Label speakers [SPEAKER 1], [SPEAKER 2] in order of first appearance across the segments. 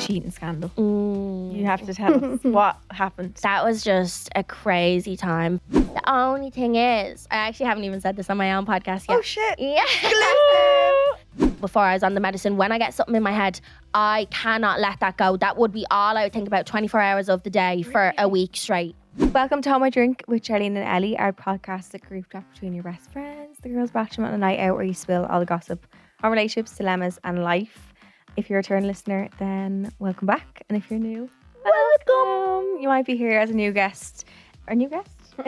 [SPEAKER 1] cheating scandal. You have to tell us what happened.
[SPEAKER 2] That was just a crazy time. The only thing is, I actually haven't even said this on my own podcast yet.
[SPEAKER 3] Oh shit.
[SPEAKER 2] Yeah. Before I was on the medicine, when I get something in my head, I cannot let that go. That would be all I would think about 24 hours of the day for a week straight.
[SPEAKER 1] Welcome to Hold My Drink with Charlene and Ellie, our podcast that group chat between your best friends, the girls bashing on a night out where you spill all the gossip on relationships, dilemmas and life. If you're a return listener, then welcome back. And if you're new, welcome. You might be here as a new guest. A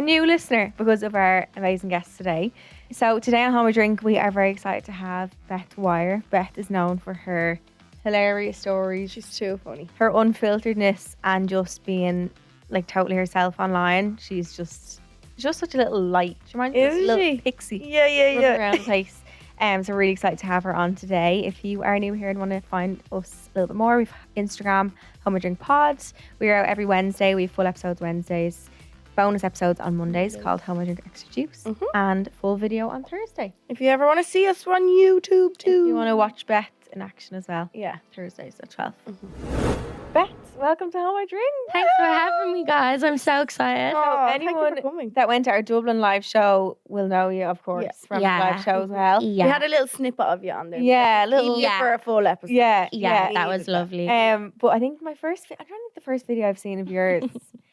[SPEAKER 1] new listener because of our amazing guests today. So today on Hold My Drink, we are very excited to have Beth Wyer. Beth is known for her hilarious stories.
[SPEAKER 3] She's too funny.
[SPEAKER 1] Her unfilteredness and just being like totally herself online. She's just such a little light. She reminds me of this little pixie.
[SPEAKER 3] Yeah.
[SPEAKER 1] Around the place. So really excited to have her on today. If you are new here and want to find us a little bit more, we've Instagram, Hold My Drink Pod. We're out every Wednesday. We have full episodes Wednesdays, bonus episodes on Mondays called Hold My Drink Extra Juice, and full video on Thursday.
[SPEAKER 3] If you ever want to see us, we're on YouTube too.
[SPEAKER 1] If you want to watch Beth in action as well.
[SPEAKER 3] Yeah.
[SPEAKER 1] Thursdays at 12. Beth, welcome to Hold My Drink.
[SPEAKER 2] Thanks for having me, guys. I'm so excited.
[SPEAKER 3] Oh,
[SPEAKER 1] anyone
[SPEAKER 3] thank you for coming.
[SPEAKER 1] that went to our Dublin live show will know you, of course, from the live show as well.
[SPEAKER 2] Yeah.
[SPEAKER 3] We had a little snippet of you on there.
[SPEAKER 1] Yeah, a little.
[SPEAKER 2] Yeah.
[SPEAKER 3] For a full episode.
[SPEAKER 1] Yeah,
[SPEAKER 2] that was lovely.
[SPEAKER 1] But I think I don't think the first video I've seen of yours,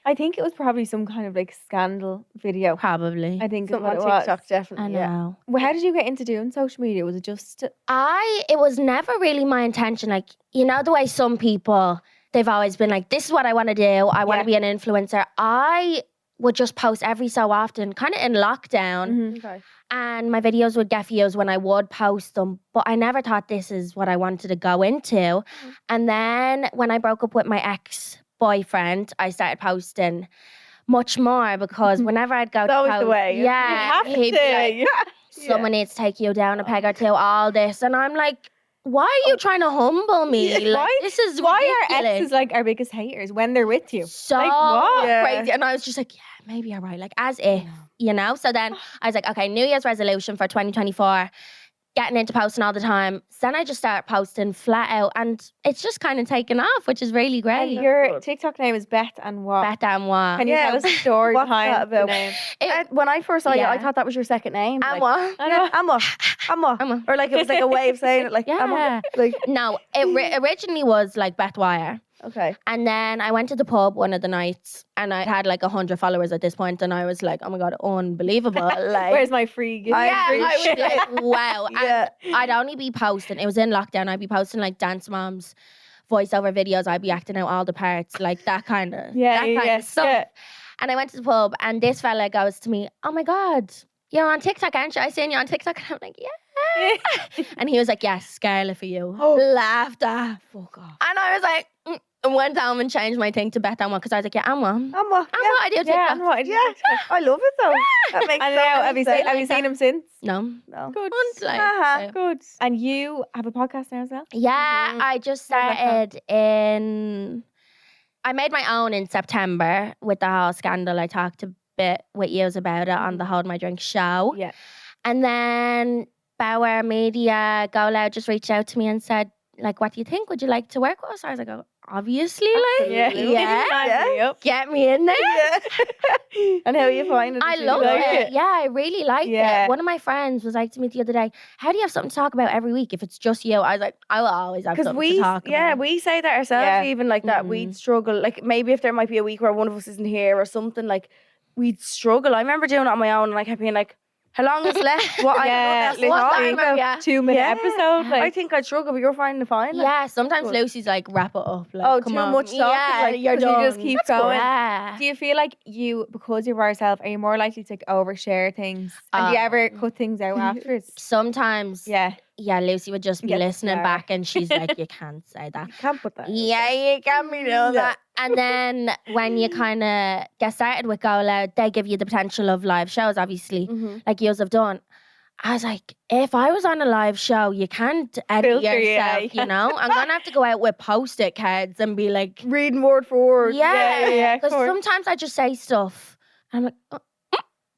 [SPEAKER 1] I think it was probably some kind of like scandal video.
[SPEAKER 2] Probably.
[SPEAKER 1] I think
[SPEAKER 3] Something
[SPEAKER 1] what
[SPEAKER 3] on
[SPEAKER 1] it was.
[SPEAKER 3] TikTok, definitely.
[SPEAKER 2] I know.
[SPEAKER 1] Well, how did you get into doing social media? Was it just
[SPEAKER 2] It was never really my intention. Like, you know, the way some people, they've always been like, this is what I want to do. I want to be an influencer. I would just post every so often, kind of in lockdown.
[SPEAKER 3] Okay.
[SPEAKER 2] And my videos would get views when I would post them. But I never thought this is what I wanted to go into. And then when I broke up with my ex-boyfriend, I started posting much more because whenever I'd go
[SPEAKER 3] It's
[SPEAKER 2] to
[SPEAKER 3] always
[SPEAKER 2] post,
[SPEAKER 3] the way.
[SPEAKER 2] yeah,
[SPEAKER 3] You have
[SPEAKER 2] he'd
[SPEAKER 3] to.
[SPEAKER 2] be like, someone needs to take you down a peg or two, all this. And I'm like, why are you trying to humble me? Like, this is
[SPEAKER 1] why
[SPEAKER 2] ridiculous.
[SPEAKER 1] are exes like our biggest haters when they're with you?
[SPEAKER 2] So
[SPEAKER 1] Like, what?
[SPEAKER 3] Yeah.
[SPEAKER 2] crazy. And I was just like, yeah, maybe you're right. Like, as if, you know? So then I was like, okay, New Year's resolution for 2024, getting into posting all the time. So then I just started posting flat out and it's just kind of taken off, which is really great.
[SPEAKER 1] And your
[SPEAKER 3] good.
[SPEAKER 1] TikTok name is Beth and what?
[SPEAKER 2] Beth and what?
[SPEAKER 1] Can you tell us the story
[SPEAKER 3] What's
[SPEAKER 1] behind
[SPEAKER 3] that
[SPEAKER 1] the
[SPEAKER 3] about?
[SPEAKER 1] name?
[SPEAKER 3] When I first saw you,
[SPEAKER 2] Yeah.
[SPEAKER 3] I thought that was your second name.
[SPEAKER 2] And
[SPEAKER 3] like,
[SPEAKER 2] what?
[SPEAKER 3] Yeah, Amma.
[SPEAKER 2] Amma.
[SPEAKER 3] Or like it was like a way of saying it, like Amma.
[SPEAKER 2] Yeah.
[SPEAKER 3] Like,
[SPEAKER 2] No, it originally was like Beth Wyer.
[SPEAKER 3] okay.
[SPEAKER 2] And then I went to the pub one of the nights and I had like 100 followers at this point and I was like, oh my God, unbelievable. Like,
[SPEAKER 1] Where's my free gift?
[SPEAKER 2] I was
[SPEAKER 3] shit.
[SPEAKER 2] like, wow.
[SPEAKER 3] Yeah.
[SPEAKER 2] And I'd only be posting, it was in lockdown, I'd be posting like Dance Moms voiceover videos, I'd be acting out all the parts, like that kind of stuff.
[SPEAKER 1] Yeah.
[SPEAKER 2] And I went to the pub and this fella goes to me, oh my God, you're on TikTok, aren't you? I seen you on TikTok. And I'm like, yeah. And he was like, yes, Scarlett for you. Laughter.
[SPEAKER 1] Fuck off.
[SPEAKER 2] And I was like, and went home and changed my thing to Beth Amma because I was like, yeah, Amma.
[SPEAKER 3] Amma.
[SPEAKER 2] I do TikTok.
[SPEAKER 1] Yeah, and what?
[SPEAKER 3] Yeah. I love it though. That makes
[SPEAKER 1] And
[SPEAKER 3] so
[SPEAKER 1] now,
[SPEAKER 3] much
[SPEAKER 1] have you
[SPEAKER 3] sense.
[SPEAKER 1] seen him since?
[SPEAKER 2] No.
[SPEAKER 3] No.
[SPEAKER 1] Good.
[SPEAKER 2] Once, like,
[SPEAKER 3] Uh-huh.
[SPEAKER 1] Good. And you have a podcast now as well?
[SPEAKER 2] Yeah, I just
[SPEAKER 1] How's that
[SPEAKER 2] started I made my own in September with the whole scandal. I talked a bit with you about it on the Hold My Drink show.
[SPEAKER 1] Yeah.
[SPEAKER 2] And then Wyer Media, GoLoud just reached out to me and said, like, what do you think? Would you like to work with us? I was like, oh, obviously, like,
[SPEAKER 3] Absolutely.
[SPEAKER 2] yeah.
[SPEAKER 1] Yep.
[SPEAKER 2] Get me in there.
[SPEAKER 3] Yeah. And how are you finding it?
[SPEAKER 2] I
[SPEAKER 3] Did you
[SPEAKER 2] love
[SPEAKER 3] like
[SPEAKER 2] it. Yeah, I really liked
[SPEAKER 1] Yeah.
[SPEAKER 2] it. One of my friends was like to me the other day, how do you have something to talk about every week if it's just you? I was like, I will always have
[SPEAKER 3] Because
[SPEAKER 2] something to talk about.
[SPEAKER 3] we say that ourselves,
[SPEAKER 1] Yeah.
[SPEAKER 3] even like that we'd struggle. Like maybe if there might be a week where one of us isn't here or something, like we'd struggle. I remember doing it on my own and I kept being like, how long is left? What
[SPEAKER 1] Yeah,
[SPEAKER 3] I don't know,
[SPEAKER 2] What
[SPEAKER 3] talking
[SPEAKER 2] time
[SPEAKER 3] about.
[SPEAKER 2] are we at?
[SPEAKER 1] 2 minute
[SPEAKER 3] Yeah.
[SPEAKER 1] episode.
[SPEAKER 3] I
[SPEAKER 1] Like,
[SPEAKER 3] think I'd struggle, but you're finding it fine. Like,
[SPEAKER 2] Yeah, sometimes
[SPEAKER 3] Good.
[SPEAKER 2] Lucy's like, wrap it up. Like,
[SPEAKER 3] Oh,
[SPEAKER 2] come
[SPEAKER 3] too
[SPEAKER 2] on.
[SPEAKER 3] much talking,
[SPEAKER 2] Yeah,
[SPEAKER 3] like,
[SPEAKER 2] you're
[SPEAKER 1] 'cause you
[SPEAKER 2] done.
[SPEAKER 1] just keep
[SPEAKER 2] That's cool.
[SPEAKER 1] going.
[SPEAKER 2] Yeah.
[SPEAKER 1] do you feel like because you're by yourself, are you more likely to like, overshare things? And do you ever cut things out afterwards?
[SPEAKER 2] Sometimes,
[SPEAKER 1] Yeah.
[SPEAKER 2] Lucy would just be
[SPEAKER 1] Get
[SPEAKER 2] listening
[SPEAKER 1] scared.
[SPEAKER 2] back and she's like, you can't say that.
[SPEAKER 3] You can't put that.
[SPEAKER 2] Yeah, you can't be doing that. And then when you kind of get started with GoLoud, they give you the potential of live shows, obviously, like yours have done. I was like, if I was on a live show, you can't edit
[SPEAKER 1] Filter,
[SPEAKER 2] yourself,
[SPEAKER 1] yeah.
[SPEAKER 2] you know? I'm going to have to go out with Post-it cards and be like,
[SPEAKER 3] Reading word for word.
[SPEAKER 1] yeah, of
[SPEAKER 2] because
[SPEAKER 1] course.
[SPEAKER 2] sometimes I just say stuff. And I'm like,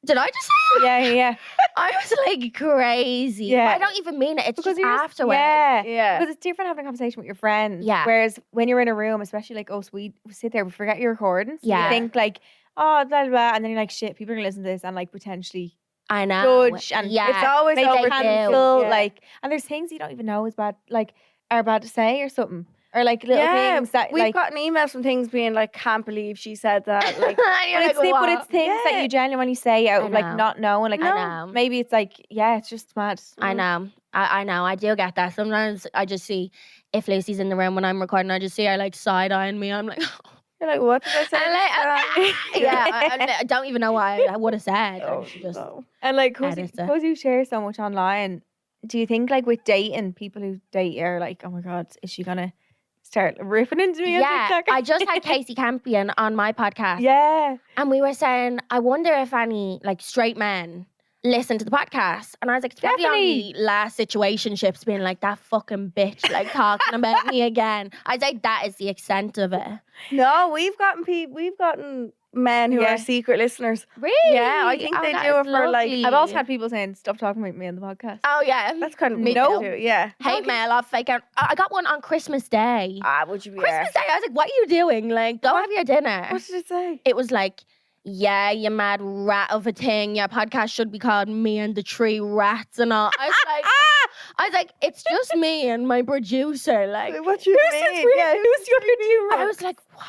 [SPEAKER 2] Did I just say that?
[SPEAKER 1] Yeah.
[SPEAKER 2] I was like crazy.
[SPEAKER 1] Yeah.
[SPEAKER 2] I don't even mean it. It's
[SPEAKER 1] Because
[SPEAKER 2] just
[SPEAKER 1] you're
[SPEAKER 2] afterwards.
[SPEAKER 3] Yeah.
[SPEAKER 1] Because it's different having a conversation with your friends.
[SPEAKER 2] Yeah.
[SPEAKER 1] Whereas when you're in a room, especially like us, we sit there, we forget you're recording. So
[SPEAKER 2] Yeah.
[SPEAKER 1] you think like, oh, blah, blah, blah. And then you're like, shit, people are going to listen to this and like potentially
[SPEAKER 2] I know.
[SPEAKER 1] judge. And
[SPEAKER 2] yeah.
[SPEAKER 3] It's always
[SPEAKER 2] They
[SPEAKER 3] over
[SPEAKER 2] do.
[SPEAKER 1] cancel.
[SPEAKER 3] Yeah.
[SPEAKER 1] Like, and there's things you don't even know is bad, like, are bad to say or something. Or like little things that
[SPEAKER 3] we've
[SPEAKER 1] like,
[SPEAKER 3] gotten emails from things being like, can't believe she said that. Like,
[SPEAKER 2] And you're like,
[SPEAKER 1] but
[SPEAKER 2] "What?"
[SPEAKER 1] it's things that
[SPEAKER 3] Yeah.
[SPEAKER 1] you genuinely say out
[SPEAKER 2] I
[SPEAKER 1] of like
[SPEAKER 2] know.
[SPEAKER 1] not knowing. Like,
[SPEAKER 2] I know.
[SPEAKER 1] maybe it's like, yeah, it's just mad.
[SPEAKER 2] I know. I know. I do get that. Sometimes I just see if Lucy's in the room when I'm recording, I just see her like side eyeing me. I'm like,
[SPEAKER 3] you're like, what did I say?
[SPEAKER 2] I don't even know what I would have said. I should just
[SPEAKER 1] And like, because
[SPEAKER 2] edit it.
[SPEAKER 1] you share so much online, do you think like with dating, people who date are like, oh my God, is she gonna start ripping into me on
[SPEAKER 2] Yeah,
[SPEAKER 1] TikTok?
[SPEAKER 2] I just had Casey Campion on my podcast.
[SPEAKER 1] Yeah.
[SPEAKER 2] And we were saying, I wonder if any like straight men listen to the podcast. And I was like, it's probably
[SPEAKER 1] Definitely.
[SPEAKER 2] only last situationships being like, that fucking bitch, like talking about me again. I was like, that is the extent of it.
[SPEAKER 3] No, we've gotten men who
[SPEAKER 1] Yeah.
[SPEAKER 3] are secret listeners.
[SPEAKER 2] Really?
[SPEAKER 3] Yeah, I think they
[SPEAKER 2] that
[SPEAKER 3] do
[SPEAKER 2] is
[SPEAKER 3] it for, like-
[SPEAKER 2] lovely.
[SPEAKER 1] I've also had people saying, stop talking about me on the podcast.
[SPEAKER 2] Oh, yeah.
[SPEAKER 3] That's kind of
[SPEAKER 2] Me
[SPEAKER 3] cool
[SPEAKER 2] too.
[SPEAKER 3] too. Yeah.
[SPEAKER 2] Hate mail off fake out. I got one on Christmas Day.
[SPEAKER 3] Would you be
[SPEAKER 2] Christmas Day, I was like, what are you doing? Like, go have your dinner.
[SPEAKER 3] What did it say?
[SPEAKER 2] It was like, yeah, you mad rat of a thing. Your podcast should be called Me and the Tree Rats and all. I was like, it's just me and my producer. Like,
[SPEAKER 3] What you mean? Yeah, who's your new
[SPEAKER 2] I was like, what?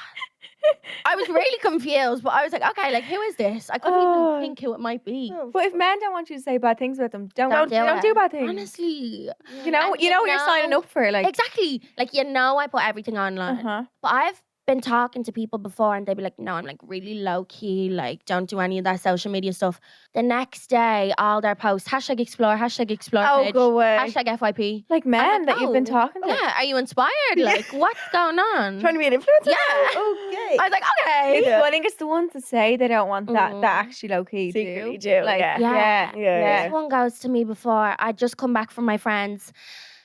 [SPEAKER 2] I was really confused, but I was like, okay, like, who is this? I couldn't
[SPEAKER 1] Oh.
[SPEAKER 2] even think who it might be.
[SPEAKER 1] But if men don't want you to say bad things about them, don't
[SPEAKER 2] do it.
[SPEAKER 1] do bad things.
[SPEAKER 2] Honestly.
[SPEAKER 1] You know,
[SPEAKER 2] And
[SPEAKER 1] you know what you're signing up for. Like,
[SPEAKER 2] Exactly. Like, I put everything online.
[SPEAKER 1] uh-huh.
[SPEAKER 2] But I've been talking to people before and they'd be like, no, I'm like really low key, like don't do any of that social media stuff. The next day, all their posts, #explore
[SPEAKER 3] Oh,
[SPEAKER 2] page,
[SPEAKER 3] go away.
[SPEAKER 2] #FYP.
[SPEAKER 1] Like men
[SPEAKER 2] like,
[SPEAKER 1] that you've been
[SPEAKER 2] oh,
[SPEAKER 1] talking to.
[SPEAKER 2] Yeah, are you inspired? Like, what's going on?
[SPEAKER 3] Trying to be an influencer?
[SPEAKER 2] Yeah.
[SPEAKER 3] Okay.
[SPEAKER 2] I was like, okay.
[SPEAKER 1] Well, I think it's the ones that say they don't want that actually low key
[SPEAKER 3] Secretly
[SPEAKER 1] do.
[SPEAKER 3] do,
[SPEAKER 1] Like,
[SPEAKER 3] yeah.
[SPEAKER 1] yeah.
[SPEAKER 2] This one goes to me before. I'd just come back from my friend's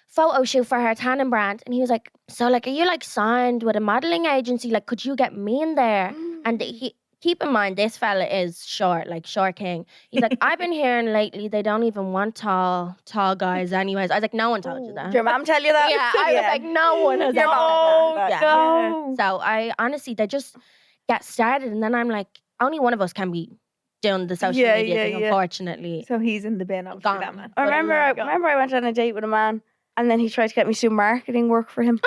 [SPEAKER 2] photo shoot for her tanning brand. And he was like, so like, are you like signed with a modeling agency? Like, could you get me in there? And he, keep in mind, this fella is short, like short king. He's like, I've been hearing lately they don't even want tall guys anyways. I was like, no one told you that.
[SPEAKER 3] Did your mom tell you that?
[SPEAKER 2] Yeah, I was like, no one has
[SPEAKER 3] Your
[SPEAKER 2] ever
[SPEAKER 3] mom
[SPEAKER 2] said that.
[SPEAKER 3] told
[SPEAKER 2] Yeah.
[SPEAKER 1] No.
[SPEAKER 2] So I honestly, they just get started, and then I'm like, only one of us can be doing the social
[SPEAKER 3] Yeah,
[SPEAKER 2] media
[SPEAKER 3] yeah,
[SPEAKER 2] thing,
[SPEAKER 3] yeah.
[SPEAKER 2] unfortunately.
[SPEAKER 1] So he's in the bin, obviously,
[SPEAKER 2] Gone.
[SPEAKER 1] that man.
[SPEAKER 3] I remember I went on a date with a man and then he tried to get me to do marketing work for him.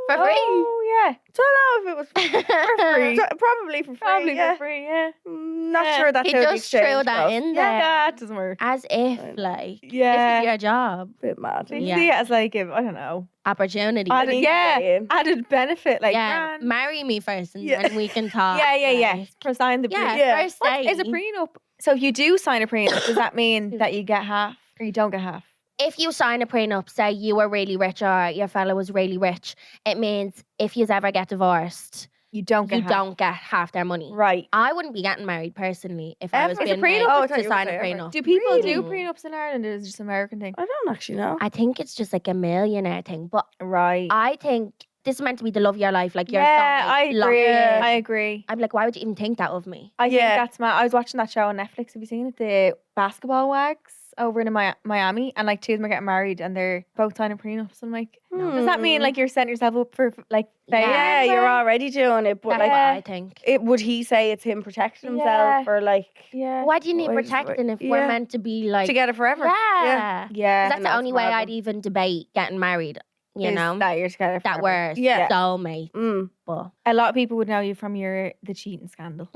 [SPEAKER 2] For free.
[SPEAKER 1] Oh, yeah.
[SPEAKER 3] Don't know if it was for free. Probably for free.
[SPEAKER 1] Probably
[SPEAKER 3] yeah.
[SPEAKER 1] for free, yeah.
[SPEAKER 3] Not
[SPEAKER 1] Yeah.
[SPEAKER 3] sure that's
[SPEAKER 2] He
[SPEAKER 3] how the
[SPEAKER 2] just threw
[SPEAKER 3] exchange
[SPEAKER 2] that
[SPEAKER 3] goes.
[SPEAKER 2] in there.
[SPEAKER 1] Yeah, that doesn't work.
[SPEAKER 2] As if, like,
[SPEAKER 1] Yeah.
[SPEAKER 2] this is your job.
[SPEAKER 3] Bit mad.
[SPEAKER 1] They
[SPEAKER 2] Yeah.
[SPEAKER 1] see it as like, I don't know,
[SPEAKER 2] Opportunity.
[SPEAKER 1] added,
[SPEAKER 3] yeah.
[SPEAKER 1] added benefit. Like,
[SPEAKER 2] yeah,
[SPEAKER 1] grand.
[SPEAKER 2] marry me first and
[SPEAKER 3] Yeah.
[SPEAKER 2] then we can talk.
[SPEAKER 1] Yeah.
[SPEAKER 2] like,
[SPEAKER 1] For sign the
[SPEAKER 2] Yeah,
[SPEAKER 1] prenup.
[SPEAKER 3] Yeah.
[SPEAKER 2] first
[SPEAKER 1] What
[SPEAKER 2] date.
[SPEAKER 1] is a prenup? So if you do sign a prenup, does that mean that you get half or you don't get half?
[SPEAKER 2] If you sign a prenup, say you were really rich or your fella was really rich, it means if you ever get divorced,
[SPEAKER 1] You don't get
[SPEAKER 2] you
[SPEAKER 1] half.
[SPEAKER 2] don't get half their money.
[SPEAKER 1] Right.
[SPEAKER 2] I wouldn't be getting married personally if I was
[SPEAKER 3] Ever? Is
[SPEAKER 2] being
[SPEAKER 3] a prenup?
[SPEAKER 2] made
[SPEAKER 3] Oh, I thought
[SPEAKER 2] to
[SPEAKER 3] you were
[SPEAKER 2] sign a
[SPEAKER 3] gonna say ever.
[SPEAKER 2] prenup.
[SPEAKER 1] Do people do
[SPEAKER 2] Really?
[SPEAKER 1] prenups in Ireland or is it just an American thing?
[SPEAKER 3] I don't actually know.
[SPEAKER 2] I think it's just like a millionaire thing, but
[SPEAKER 1] Right.
[SPEAKER 2] I think this is meant to be the love of your life. Like you're
[SPEAKER 1] Yeah,
[SPEAKER 2] so,
[SPEAKER 1] I
[SPEAKER 2] like, locked
[SPEAKER 1] agree.
[SPEAKER 2] in.
[SPEAKER 1] I agree.
[SPEAKER 2] I'm like, why would you even think that of me?
[SPEAKER 1] I think
[SPEAKER 3] Yeah.
[SPEAKER 1] that's mad. I was watching that show on Netflix. Have you seen it? The basketball wags over in Miami, and like two of them are getting married, and they're both signing prenups. I'm like, does that mean like you're setting yourself up for like failure?
[SPEAKER 3] Yeah, you're already doing it, but
[SPEAKER 2] That's
[SPEAKER 3] like,
[SPEAKER 2] what I think.
[SPEAKER 3] would he say it's him protecting himself
[SPEAKER 1] Yeah.
[SPEAKER 3] or like
[SPEAKER 1] Yeah.
[SPEAKER 2] Why do you need
[SPEAKER 3] Why does-
[SPEAKER 2] protecting if we're
[SPEAKER 3] yeah.
[SPEAKER 2] meant to be like
[SPEAKER 3] together forever?
[SPEAKER 2] Yeah.
[SPEAKER 1] Yeah.
[SPEAKER 2] That's the
[SPEAKER 3] that's
[SPEAKER 2] only way
[SPEAKER 3] mad
[SPEAKER 2] I'd even debate getting married, you
[SPEAKER 1] Is
[SPEAKER 2] know?
[SPEAKER 1] that you're together
[SPEAKER 2] That
[SPEAKER 1] forever.
[SPEAKER 2] we're
[SPEAKER 3] Yeah.
[SPEAKER 2] soulmates.
[SPEAKER 3] Mm.
[SPEAKER 2] But
[SPEAKER 1] A lot of people would know you from the cheating scandal.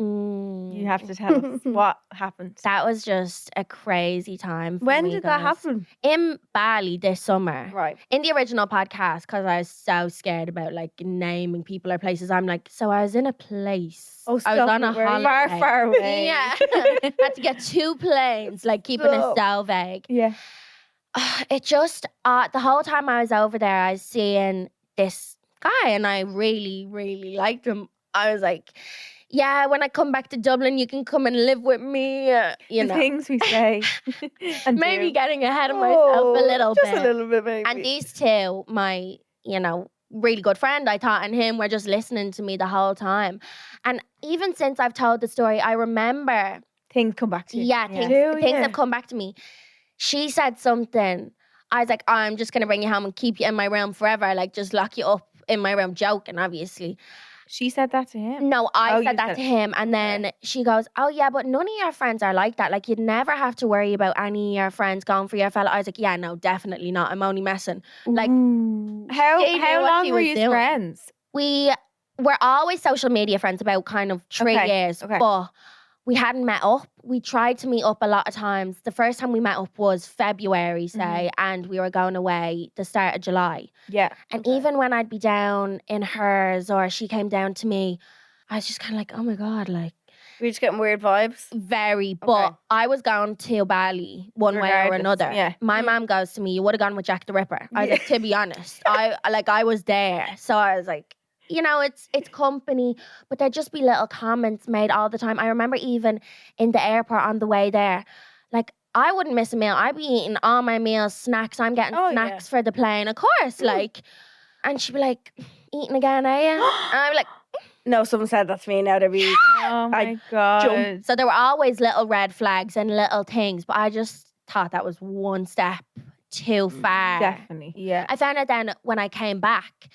[SPEAKER 1] You have to tell us what happened.
[SPEAKER 2] that was just a crazy time for
[SPEAKER 3] When
[SPEAKER 2] me,
[SPEAKER 3] did that
[SPEAKER 2] guys.
[SPEAKER 3] happen?
[SPEAKER 2] In Bali this summer.
[SPEAKER 3] Right.
[SPEAKER 2] In the original podcast, because I was so scared about like naming people or places, I'm like, so I was in a place.
[SPEAKER 3] Oh,
[SPEAKER 2] I was
[SPEAKER 3] stop
[SPEAKER 2] on
[SPEAKER 3] it,
[SPEAKER 2] a
[SPEAKER 3] where are you?
[SPEAKER 2] holiday.
[SPEAKER 1] Far away.
[SPEAKER 2] Yeah. Had to get 2 planes, like keeping it
[SPEAKER 3] Stop.
[SPEAKER 2] so vague.
[SPEAKER 1] Yeah.
[SPEAKER 2] It just, the whole time I was over there, I was seeing this guy and I really, really liked him. I was like, yeah, when I come back to Dublin, you can come and live with me, you
[SPEAKER 1] The
[SPEAKER 2] know.
[SPEAKER 1] things we say. and
[SPEAKER 2] Maybe
[SPEAKER 1] do.
[SPEAKER 2] getting ahead of myself a little
[SPEAKER 3] just
[SPEAKER 2] bit.
[SPEAKER 3] a little bit, maybe.
[SPEAKER 2] And these two, my, really good friend, I thought, and him were just listening to me the whole time. And even since I've told the story, I remember
[SPEAKER 1] things come back to you.
[SPEAKER 2] Yeah, things
[SPEAKER 3] yeah.
[SPEAKER 2] have come back to me. She said something. I was like, I'm just going to bring you home and keep you in my room forever. Like, just lock you up in my room. Joking, obviously.
[SPEAKER 1] She said that to him?
[SPEAKER 2] No, I
[SPEAKER 1] you
[SPEAKER 2] said that to him. And then she goes, oh, yeah, but none of your friends are like that. Like, you'd never have to worry about any of your friends going for your fella. I was like, yeah, no, definitely not. I'm only messing. Like,
[SPEAKER 1] How
[SPEAKER 2] she knew what
[SPEAKER 1] long
[SPEAKER 2] she
[SPEAKER 1] were
[SPEAKER 2] was
[SPEAKER 1] you
[SPEAKER 2] doing.
[SPEAKER 1] friends?
[SPEAKER 2] We were always social media friends about kind of 3 years.
[SPEAKER 1] Okay.
[SPEAKER 2] But we hadn't met up. We tried to meet up a lot of times. The first time we met up was February, say, and we were going away the start of July.
[SPEAKER 1] Yeah.
[SPEAKER 2] And even when I'd be down in hers or she came down to me, I was just kind of like, oh my God, like.
[SPEAKER 3] We're just getting weird vibes.
[SPEAKER 2] Very, but I was going to Bali one way or another.
[SPEAKER 1] Yeah.
[SPEAKER 2] My mom goes to me, you would have gone with Jack the Ripper. I was like, to be honest, I was there. So I was like, you know, it's company, but there'd just be little comments made all the time. I remember even in the airport on the way there, like I wouldn't miss a meal. I'd be eating all my meals, snacks. I'm getting snacks for the plane, of course. Like, and she'd be like, eating again, are you? And I'd be like,
[SPEAKER 3] no, someone said that to me. Now they'd be.
[SPEAKER 1] Oh my God.
[SPEAKER 2] So there were always little red flags and little things, but I just thought that was one step too far.
[SPEAKER 1] Definitely. Yeah.
[SPEAKER 2] I found out then when I came back,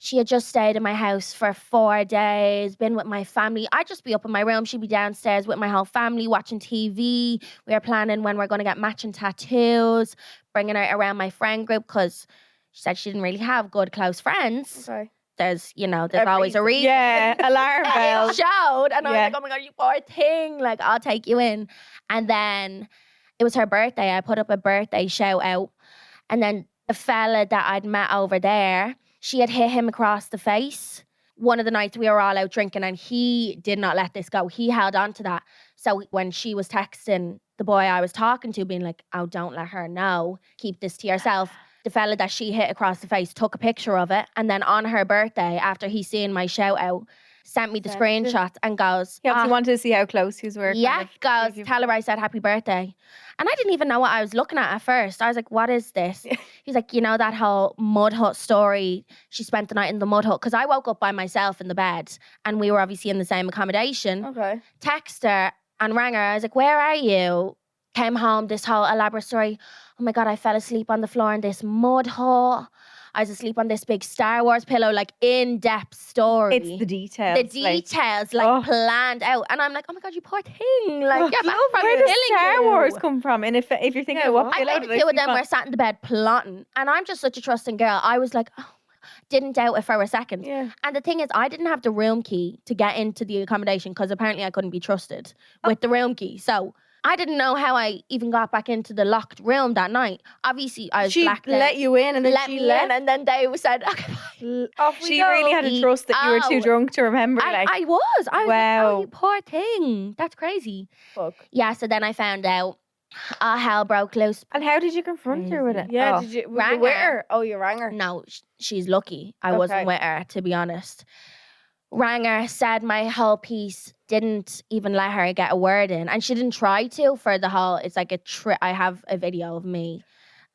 [SPEAKER 2] she had just stayed in my house for 4 days, been with my family. I'd just be up in my room. She'd be downstairs with my whole family watching TV. We were planning when we're going to get matching tattoos, bringing her around my friend group because she said she didn't really have good, close friends.
[SPEAKER 3] Okay.
[SPEAKER 2] There's always a reason.
[SPEAKER 1] Yeah, alarm bell.
[SPEAKER 2] It showed. And I was like, oh my God, you poor thing. Like, I'll take you in. And then it was her birthday. I put up a birthday shout out. And then the fella that I'd met over there, she had hit him across the face. One of the nights we were all out drinking and he did not let this go. He held on to that. So when she was texting the boy I was talking to, being like, oh, don't let her know. Keep this to yourself. The fella that she hit across the face took a picture of it. And then on her birthday, after he seen my shout out, sent me the screenshots and goes,
[SPEAKER 1] He obviously wanted to see how close you were.
[SPEAKER 2] yeah, goes, tell her I said happy birthday. And I didn't even know what I was looking at first. I was like, what is this? He's like, you know that whole mud hut story? She spent the night in the mud hut. Because I woke up by myself in the bed and we were obviously in the same accommodation.
[SPEAKER 3] Okay.
[SPEAKER 2] Text her and rang her. I was like, where are you? Came home, this whole elaborate story. Oh my God, I fell asleep on the floor in this mud hut. I was asleep on this big Star Wars pillow, like in-depth story.
[SPEAKER 1] It's the details.
[SPEAKER 2] The details, planned out. And I'm like, oh my God, you poor thing. Like, yeah, back from
[SPEAKER 1] where does
[SPEAKER 2] killing
[SPEAKER 1] Star
[SPEAKER 2] you.
[SPEAKER 1] Wars come from? And if you're thinking, what
[SPEAKER 2] I
[SPEAKER 1] pillow
[SPEAKER 2] think
[SPEAKER 1] did
[SPEAKER 2] the two of
[SPEAKER 1] sleep
[SPEAKER 2] them
[SPEAKER 1] on?
[SPEAKER 2] were sat in the bed plotting. And I'm just such a trusting girl. I was like, oh, didn't doubt it for a second.
[SPEAKER 3] Yeah.
[SPEAKER 2] And the thing is, I didn't have the room key to get into the accommodation because apparently I couldn't be trusted with the room key. So I didn't know how I even got back into the locked room that night. Obviously, I was blacked out.
[SPEAKER 3] She let you in and then
[SPEAKER 2] Let me in, and then they said, okay, bye.
[SPEAKER 3] Off we
[SPEAKER 1] She
[SPEAKER 3] go.
[SPEAKER 1] really had to trust that you were too drunk to remember.
[SPEAKER 2] And
[SPEAKER 1] Like,
[SPEAKER 2] I was like,
[SPEAKER 1] wow.
[SPEAKER 2] oh, you poor thing. That's crazy.
[SPEAKER 3] Fuck.
[SPEAKER 2] Yeah, so then I found out all hell broke loose.
[SPEAKER 1] and how did you confront her with it?
[SPEAKER 3] Yeah,
[SPEAKER 1] Oh.
[SPEAKER 3] did you
[SPEAKER 2] Rang
[SPEAKER 3] you with
[SPEAKER 2] her.
[SPEAKER 3] her? Oh, you rang her.
[SPEAKER 2] No, she's lucky. I
[SPEAKER 3] Okay.
[SPEAKER 2] wasn't with her, to be honest. Rang her, said my whole piece, didn't even let her get a word in. And she didn't try to for the whole, it's like I have a video of me.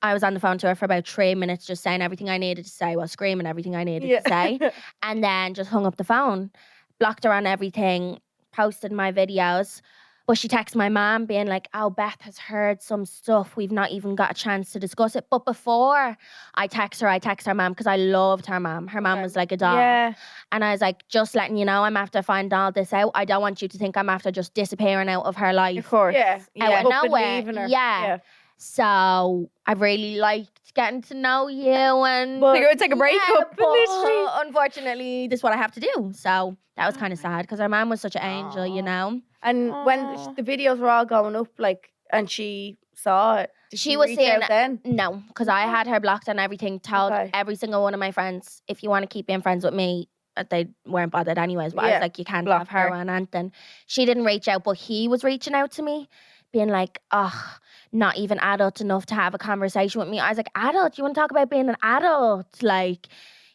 [SPEAKER 2] I was on the phone to her for about 3 minutes just saying everything I needed to say, while screaming everything I needed to say. And then just hung up the phone, blocked her on everything, posted my videos. But she texted my mom being like, oh, Beth has heard some stuff. We've not even got a chance to discuss it. But before I text her mom because I loved her mom. Her mom was like a dog.
[SPEAKER 1] Yeah.
[SPEAKER 2] And I was like, just letting you know, I'm after finding all this out. I don't want you to think I'm after just disappearing out of her life.
[SPEAKER 1] Of course.
[SPEAKER 3] Yeah.
[SPEAKER 2] Out
[SPEAKER 1] Yeah.
[SPEAKER 2] of
[SPEAKER 3] Up and
[SPEAKER 2] nowhere.
[SPEAKER 3] leaving her.
[SPEAKER 2] Yeah. So I really liked getting to know you and
[SPEAKER 3] But-
[SPEAKER 1] It's like a breakup,
[SPEAKER 2] but
[SPEAKER 1] literally.
[SPEAKER 2] unfortunately, this is what I have to do. So that was kind of sad because her mom was such an angel, you know.
[SPEAKER 3] And when the videos were all going up, like, and she saw it, did
[SPEAKER 2] She
[SPEAKER 3] she
[SPEAKER 2] was
[SPEAKER 3] reach
[SPEAKER 2] saying-
[SPEAKER 3] out then?
[SPEAKER 2] No, because I had her blocked and everything. Told
[SPEAKER 3] Okay.
[SPEAKER 2] every single one of my friends, if you want to keep being friends with me, they weren't bothered anyways. But I
[SPEAKER 3] Yeah.
[SPEAKER 2] was like, you can't
[SPEAKER 1] Block
[SPEAKER 2] have her
[SPEAKER 1] her.
[SPEAKER 2] on Anton. She didn't reach out, but he was reaching out to me, being like, oh, not even adult enough to have a conversation with me. I was like, adult? You want to talk about being an adult? Like,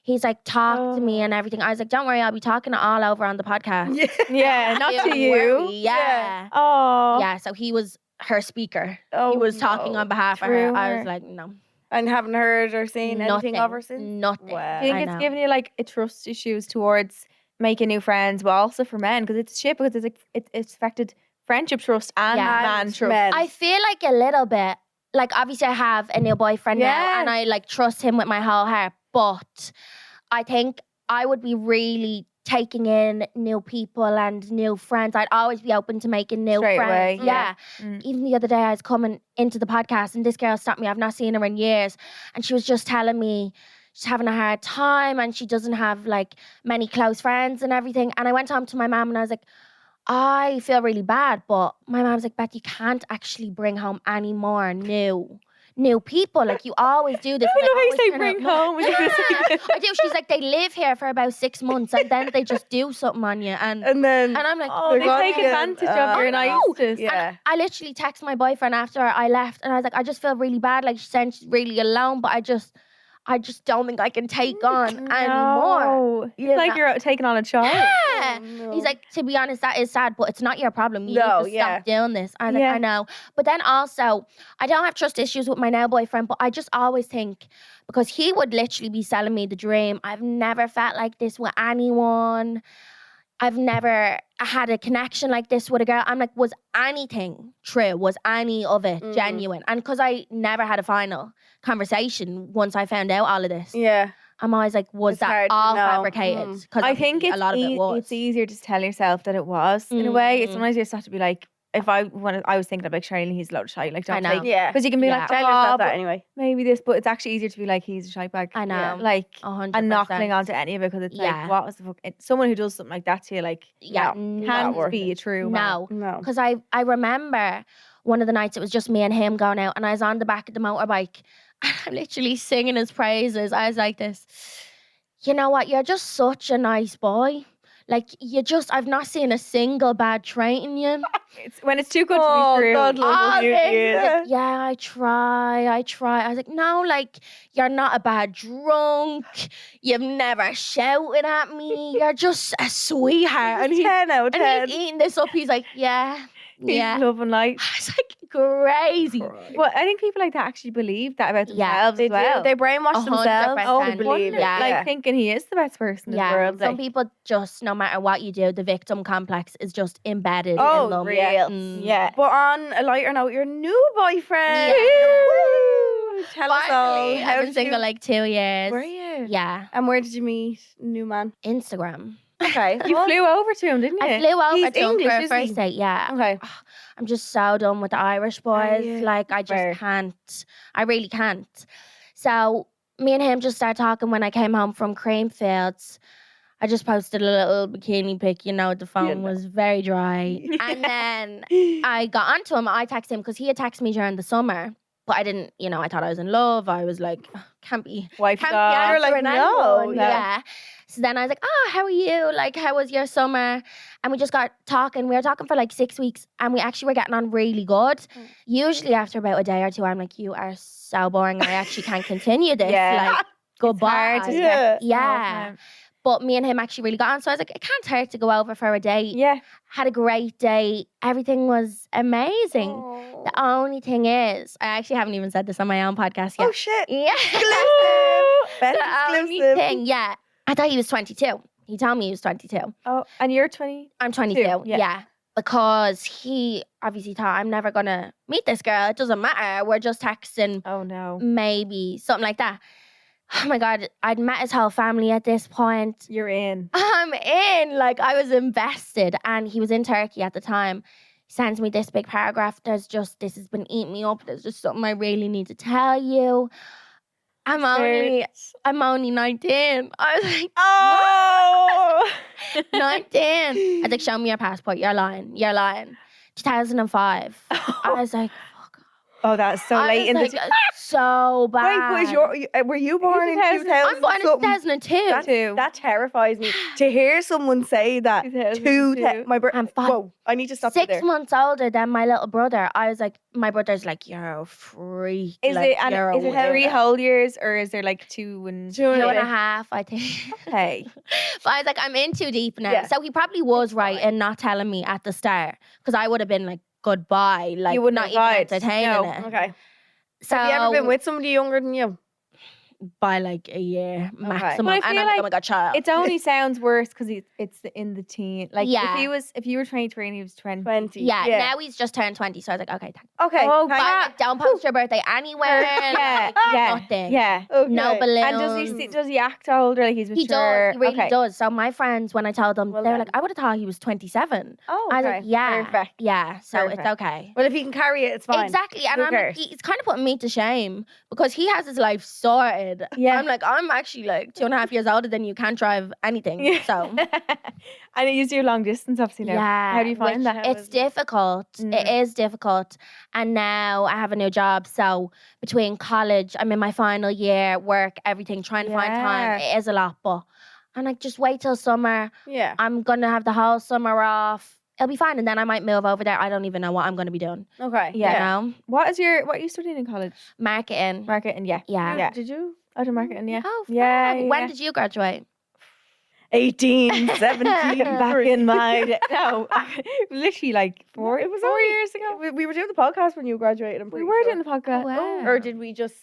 [SPEAKER 2] he's like, talk to me and everything. I was like, don't worry, I'll be talking it all over on the podcast.
[SPEAKER 1] Yeah, not
[SPEAKER 2] Don't
[SPEAKER 1] to you.
[SPEAKER 2] worry. Yeah.
[SPEAKER 1] Oh.
[SPEAKER 2] Yeah, so he was her speaker.
[SPEAKER 3] Oh,
[SPEAKER 2] He was talking
[SPEAKER 3] no.
[SPEAKER 2] on behalf of
[SPEAKER 1] Through
[SPEAKER 2] her. I was
[SPEAKER 1] her.
[SPEAKER 2] like, no.
[SPEAKER 3] And haven't heard or seen anything of her since?
[SPEAKER 2] Nothing.
[SPEAKER 3] Wow.
[SPEAKER 1] I think
[SPEAKER 2] I
[SPEAKER 1] it's
[SPEAKER 2] know.
[SPEAKER 1] giving you like a trust issues towards making new friends, but also for men because it's shit because it's like it's affected friendship trust and
[SPEAKER 2] Yeah.
[SPEAKER 1] man trust.
[SPEAKER 3] Men.
[SPEAKER 2] I feel like a little bit. Like, obviously, I have a new boyfriend now,
[SPEAKER 3] Yeah.
[SPEAKER 2] and I like trust him with my whole heart. But I think I would be really taking in new people and new friends. I'd always be open to making new
[SPEAKER 1] Straight
[SPEAKER 2] friends.
[SPEAKER 1] away,
[SPEAKER 2] Yeah.
[SPEAKER 1] Mm.
[SPEAKER 2] Even the other day, I was coming into the podcast, and this girl stopped me. I've not seen her in years, and she was just telling me she's having a hard time, and she doesn't have like many close friends and everything. And I went home to my mom, and I was like, I feel really bad, but my mom's like, Beth, you can't actually bring home any more new people. Like, you always do this.
[SPEAKER 1] I know how you
[SPEAKER 2] always
[SPEAKER 1] say
[SPEAKER 2] turn
[SPEAKER 1] bring
[SPEAKER 2] out-
[SPEAKER 1] home.
[SPEAKER 2] Yeah, I do. She's like, they live here for about 6 months and then they just do something on you. And
[SPEAKER 3] then
[SPEAKER 2] I'm like,
[SPEAKER 1] Oh,
[SPEAKER 3] They're
[SPEAKER 1] they
[SPEAKER 3] gonna
[SPEAKER 1] take
[SPEAKER 3] get-
[SPEAKER 1] advantage of your
[SPEAKER 2] I know.
[SPEAKER 1] niceness.
[SPEAKER 3] yeah.
[SPEAKER 2] I literally texted my boyfriend after I left, and I was like, I just feel really bad. Like, she's saying she's really alone, but I just don't think I can take on anymore.
[SPEAKER 1] No.
[SPEAKER 2] You
[SPEAKER 1] It's like
[SPEAKER 2] know?
[SPEAKER 1] you're taking on a child.
[SPEAKER 2] Yeah.
[SPEAKER 3] Oh, no.
[SPEAKER 2] He's like, to be honest, that is sad, but it's not your problem. You
[SPEAKER 3] No,
[SPEAKER 2] need to
[SPEAKER 3] yeah.
[SPEAKER 2] stop doing this. I was like,
[SPEAKER 1] Yeah.
[SPEAKER 2] I know. But then also, I don't have trust issues with my now boyfriend, but I just always think, because he would literally be selling me the dream. I've never felt like this with anyone. I've never had a connection like this with a girl. I'm like, was anything true? Was any of it genuine? And because I never had a final conversation once I found out all of this,
[SPEAKER 3] Yeah.
[SPEAKER 2] I'm always like, was
[SPEAKER 3] It's
[SPEAKER 2] that
[SPEAKER 3] hard to
[SPEAKER 2] all
[SPEAKER 3] know.
[SPEAKER 2] fabricated? Because
[SPEAKER 1] I think it's
[SPEAKER 2] a lot of it was.
[SPEAKER 1] it's easier to tell yourself that it was in a way. It's
[SPEAKER 2] Mm.
[SPEAKER 1] sometimes you just have to be like, if I was thinking about Charlie, he's a load of shite. Like,
[SPEAKER 2] I
[SPEAKER 1] don't
[SPEAKER 2] know.
[SPEAKER 1] take,
[SPEAKER 3] Yeah.
[SPEAKER 1] because you can be
[SPEAKER 2] Yeah.
[SPEAKER 1] like,
[SPEAKER 3] Tell
[SPEAKER 1] oh,
[SPEAKER 3] yourself
[SPEAKER 1] but
[SPEAKER 3] that anyway.
[SPEAKER 1] maybe this, but it's actually easier to be like, he's a shite bag.
[SPEAKER 2] I know.
[SPEAKER 1] Like,
[SPEAKER 2] 100%.
[SPEAKER 1] and not cling on to any of it because it's
[SPEAKER 2] Yeah.
[SPEAKER 1] like, what was the fuck? Someone who does something like that to you, like,
[SPEAKER 2] Yeah,
[SPEAKER 3] No,
[SPEAKER 1] can't
[SPEAKER 3] not worth
[SPEAKER 1] be
[SPEAKER 3] it.
[SPEAKER 1] a true man.
[SPEAKER 2] no.
[SPEAKER 3] No.
[SPEAKER 2] Because I remember one of the nights it was just me and him going out, and I was on the back of the motorbike. I'm literally singing his praises. I was like this, you know what? You're just such a nice boy. Like, I've not seen a single bad trait in you.
[SPEAKER 1] It's when it's too good
[SPEAKER 3] Oh,
[SPEAKER 1] to be true.
[SPEAKER 3] God love you.
[SPEAKER 2] Like, yeah, I try. I was like, no, like, you're not a bad drunk. You've never shouted at me. You're just a sweetheart. And,
[SPEAKER 3] 10 out of 10.
[SPEAKER 2] he's eating this up. He's like, yeah.
[SPEAKER 1] He's loving life.
[SPEAKER 2] I was like, crazy.
[SPEAKER 1] Well, I think people like that actually believe that about
[SPEAKER 2] Yeah,
[SPEAKER 1] themselves
[SPEAKER 3] They
[SPEAKER 1] as well.
[SPEAKER 3] do. They brainwash
[SPEAKER 2] 100%.
[SPEAKER 3] themselves.
[SPEAKER 2] Oh,
[SPEAKER 3] to believe it.
[SPEAKER 2] yeah.
[SPEAKER 1] Like thinking he is the best person in the world.
[SPEAKER 2] Some
[SPEAKER 1] Like,
[SPEAKER 2] people just, no matter what you do, the victim complex is just embedded in
[SPEAKER 3] Oh,
[SPEAKER 2] them.
[SPEAKER 3] real.
[SPEAKER 2] Mm.
[SPEAKER 3] Yeah. But on a lighter note, your new boyfriend.
[SPEAKER 2] Yeah.
[SPEAKER 3] Woo! Tell us all.
[SPEAKER 2] Finally,
[SPEAKER 3] How
[SPEAKER 2] I've been
[SPEAKER 3] did
[SPEAKER 2] single
[SPEAKER 3] you...
[SPEAKER 2] like 2 years.
[SPEAKER 3] Were you?
[SPEAKER 2] Yeah.
[SPEAKER 3] And where did you meet new man?
[SPEAKER 2] Instagram.
[SPEAKER 3] Okay.
[SPEAKER 1] you flew over to him, didn't you?
[SPEAKER 2] I flew over
[SPEAKER 3] He's
[SPEAKER 2] to him
[SPEAKER 3] English,
[SPEAKER 2] for a
[SPEAKER 3] is
[SPEAKER 2] first
[SPEAKER 3] he?
[SPEAKER 2] date, yeah.
[SPEAKER 3] Okay.
[SPEAKER 2] I'm just so done with the Irish boys.
[SPEAKER 3] you?
[SPEAKER 2] Like, I just
[SPEAKER 1] Fair.
[SPEAKER 2] can't. I really can't. So, me and him just started talking when I came home from Creamfields. I just posted a little bikini pic, the phone was very dry. And then I got onto him. I texted him because he had texted me during the summer. But I didn't, I thought I was in love. I was like, can't be
[SPEAKER 1] Wife
[SPEAKER 2] can't
[SPEAKER 1] dog.
[SPEAKER 2] be
[SPEAKER 3] You're like,
[SPEAKER 2] answering
[SPEAKER 3] no,
[SPEAKER 2] anyone.
[SPEAKER 3] no.
[SPEAKER 2] Yeah. So then I was like, how are you? Like, how was your summer? And we just got talking. We were talking for like 6 weeks and we actually were getting on really good. Usually after about a day or two, I'm like, you are so boring. I actually can't continue this.
[SPEAKER 1] Yeah.
[SPEAKER 2] Like, goodbye.
[SPEAKER 1] hard to
[SPEAKER 3] Yeah.
[SPEAKER 2] Yeah. But me and him actually really got on. So I was like, it can't hurt to go over for a date.
[SPEAKER 1] Yeah.
[SPEAKER 2] Had a great day. Everything was amazing.
[SPEAKER 3] Oh.
[SPEAKER 2] The only thing is, I actually haven't even said this on my own podcast yet.
[SPEAKER 3] Oh, shit.
[SPEAKER 2] Yeah.
[SPEAKER 3] Beth
[SPEAKER 2] The only
[SPEAKER 3] exclusive.
[SPEAKER 2] thing, yeah. I thought he was 22. He told me he was 22.
[SPEAKER 1] Oh, and you're 20?
[SPEAKER 2] I'm 22,
[SPEAKER 1] yeah.
[SPEAKER 2] yeah. Because he obviously thought, I'm never going to meet this girl. It doesn't matter. We're just texting,
[SPEAKER 1] Oh, no.
[SPEAKER 2] maybe, something like that. Oh my God, I'd met his whole family at this point.
[SPEAKER 1] You're in.
[SPEAKER 2] I'm in. Like, I was invested. And he was in Turkey at the time. He sends me this big paragraph. This has been eating me up. There's just something I really need to tell you. I'm only 19. I was like,
[SPEAKER 1] Oh!
[SPEAKER 2] 19. I was like, show me your passport. You're lying. 2005. I was like, fuck.
[SPEAKER 1] Oh, that's so
[SPEAKER 2] I
[SPEAKER 1] late in
[SPEAKER 2] was
[SPEAKER 1] the...
[SPEAKER 2] like, so bad.
[SPEAKER 3] Wait, were you born in 2000?
[SPEAKER 2] I'm born in
[SPEAKER 3] something?
[SPEAKER 2] 2002.
[SPEAKER 1] Two.
[SPEAKER 3] That terrifies me. To hear someone say that to
[SPEAKER 1] 2002.
[SPEAKER 3] my brother.
[SPEAKER 2] I'm fine.
[SPEAKER 3] Whoa, I need to stop you
[SPEAKER 2] 6
[SPEAKER 3] there.
[SPEAKER 2] months older than my little brother. I was like, my brother's like, you're a freak.
[SPEAKER 1] Is
[SPEAKER 2] like,
[SPEAKER 1] it, and
[SPEAKER 2] you're a
[SPEAKER 1] is it
[SPEAKER 2] weirdo.
[SPEAKER 1] 3 whole years or is there like 2 and...
[SPEAKER 2] 2.5, I think.
[SPEAKER 1] Okay.
[SPEAKER 2] But I was like, I'm in too deep now.
[SPEAKER 3] Yeah.
[SPEAKER 2] So he probably was right in not telling me at the start. Because I would have been like, goodbye. Like,
[SPEAKER 1] You wouldn't
[SPEAKER 2] not
[SPEAKER 1] have
[SPEAKER 2] even
[SPEAKER 1] lied.
[SPEAKER 2] entertaining
[SPEAKER 1] No.
[SPEAKER 2] it.
[SPEAKER 3] Okay.
[SPEAKER 2] So,
[SPEAKER 3] Have you ever been with somebody younger than you?
[SPEAKER 2] by like a year maximum.
[SPEAKER 1] But I
[SPEAKER 2] And
[SPEAKER 1] feel
[SPEAKER 2] I'm like, oh my God, child.
[SPEAKER 1] It only sounds worse because it's in the teen. Like
[SPEAKER 2] Yeah.
[SPEAKER 1] if you were 23 and he was 20.
[SPEAKER 3] 20.
[SPEAKER 2] yeah, now he's just turned 20. So I was like, okay, thanks.
[SPEAKER 3] Okay.
[SPEAKER 1] Oh,
[SPEAKER 2] But I was like, don't post your birthday anywhere.
[SPEAKER 1] Yeah,
[SPEAKER 2] like,
[SPEAKER 1] yeah,
[SPEAKER 2] nothing.
[SPEAKER 1] yeah.
[SPEAKER 3] Okay.
[SPEAKER 2] No balloons.
[SPEAKER 1] And does he act older? Like he's mature?
[SPEAKER 2] He does. He really
[SPEAKER 1] Okay.
[SPEAKER 2] does. So my friends, when I told them,
[SPEAKER 3] Well
[SPEAKER 2] they were
[SPEAKER 3] then.
[SPEAKER 2] like, I would have thought he was 27.
[SPEAKER 3] Oh,
[SPEAKER 2] I
[SPEAKER 3] okay.
[SPEAKER 2] was like, yeah.
[SPEAKER 1] Perfect.
[SPEAKER 2] Yeah. So
[SPEAKER 1] Perfect.
[SPEAKER 2] it's okay.
[SPEAKER 3] Well, if he can carry it, it's fine.
[SPEAKER 2] Exactly. And
[SPEAKER 3] Who
[SPEAKER 2] I'm like,
[SPEAKER 3] cares?
[SPEAKER 2] it's kind of putting me to shame because he has his life sorted.
[SPEAKER 1] Yeah.
[SPEAKER 2] I'm like, I'm actually like 2.5 years older than you, can't drive anything.
[SPEAKER 1] Yeah.
[SPEAKER 2] So
[SPEAKER 1] And you do long distance, obviously now.
[SPEAKER 2] yeah.
[SPEAKER 1] How do you find
[SPEAKER 2] which
[SPEAKER 1] that?
[SPEAKER 3] How
[SPEAKER 2] It's
[SPEAKER 3] is it?
[SPEAKER 2] difficult. It is difficult. And now I have a new job. So between college, I'm in my final year, work, everything, trying to find time.
[SPEAKER 1] Yeah.
[SPEAKER 2] It is a lot. But I'm like, just wait till summer.
[SPEAKER 3] Yeah.
[SPEAKER 2] I'm going to have the whole summer off. It'll be fine. And then I might move over there. I don't even know what I'm going to be doing.
[SPEAKER 3] Okay.
[SPEAKER 1] Yeah.
[SPEAKER 2] You know?
[SPEAKER 1] What are you studying in college?
[SPEAKER 2] Marketing.
[SPEAKER 1] Marketing, yeah.
[SPEAKER 2] Yeah.
[SPEAKER 1] Yeah.
[SPEAKER 3] Did you?
[SPEAKER 1] I do marketing, yeah.
[SPEAKER 2] Oh,
[SPEAKER 1] Yeah,
[SPEAKER 2] fab.
[SPEAKER 1] yeah,
[SPEAKER 2] When
[SPEAKER 1] yeah.
[SPEAKER 2] did you graduate?
[SPEAKER 3] 18, 17.
[SPEAKER 1] Back in my no, literally like four.
[SPEAKER 3] It was
[SPEAKER 1] 4
[SPEAKER 3] only-
[SPEAKER 1] years ago.
[SPEAKER 3] We were doing the podcast when you graduated. I'm
[SPEAKER 1] We
[SPEAKER 3] pretty
[SPEAKER 1] were
[SPEAKER 3] sure.
[SPEAKER 1] doing the podcast.
[SPEAKER 2] wow.
[SPEAKER 3] Or did we just?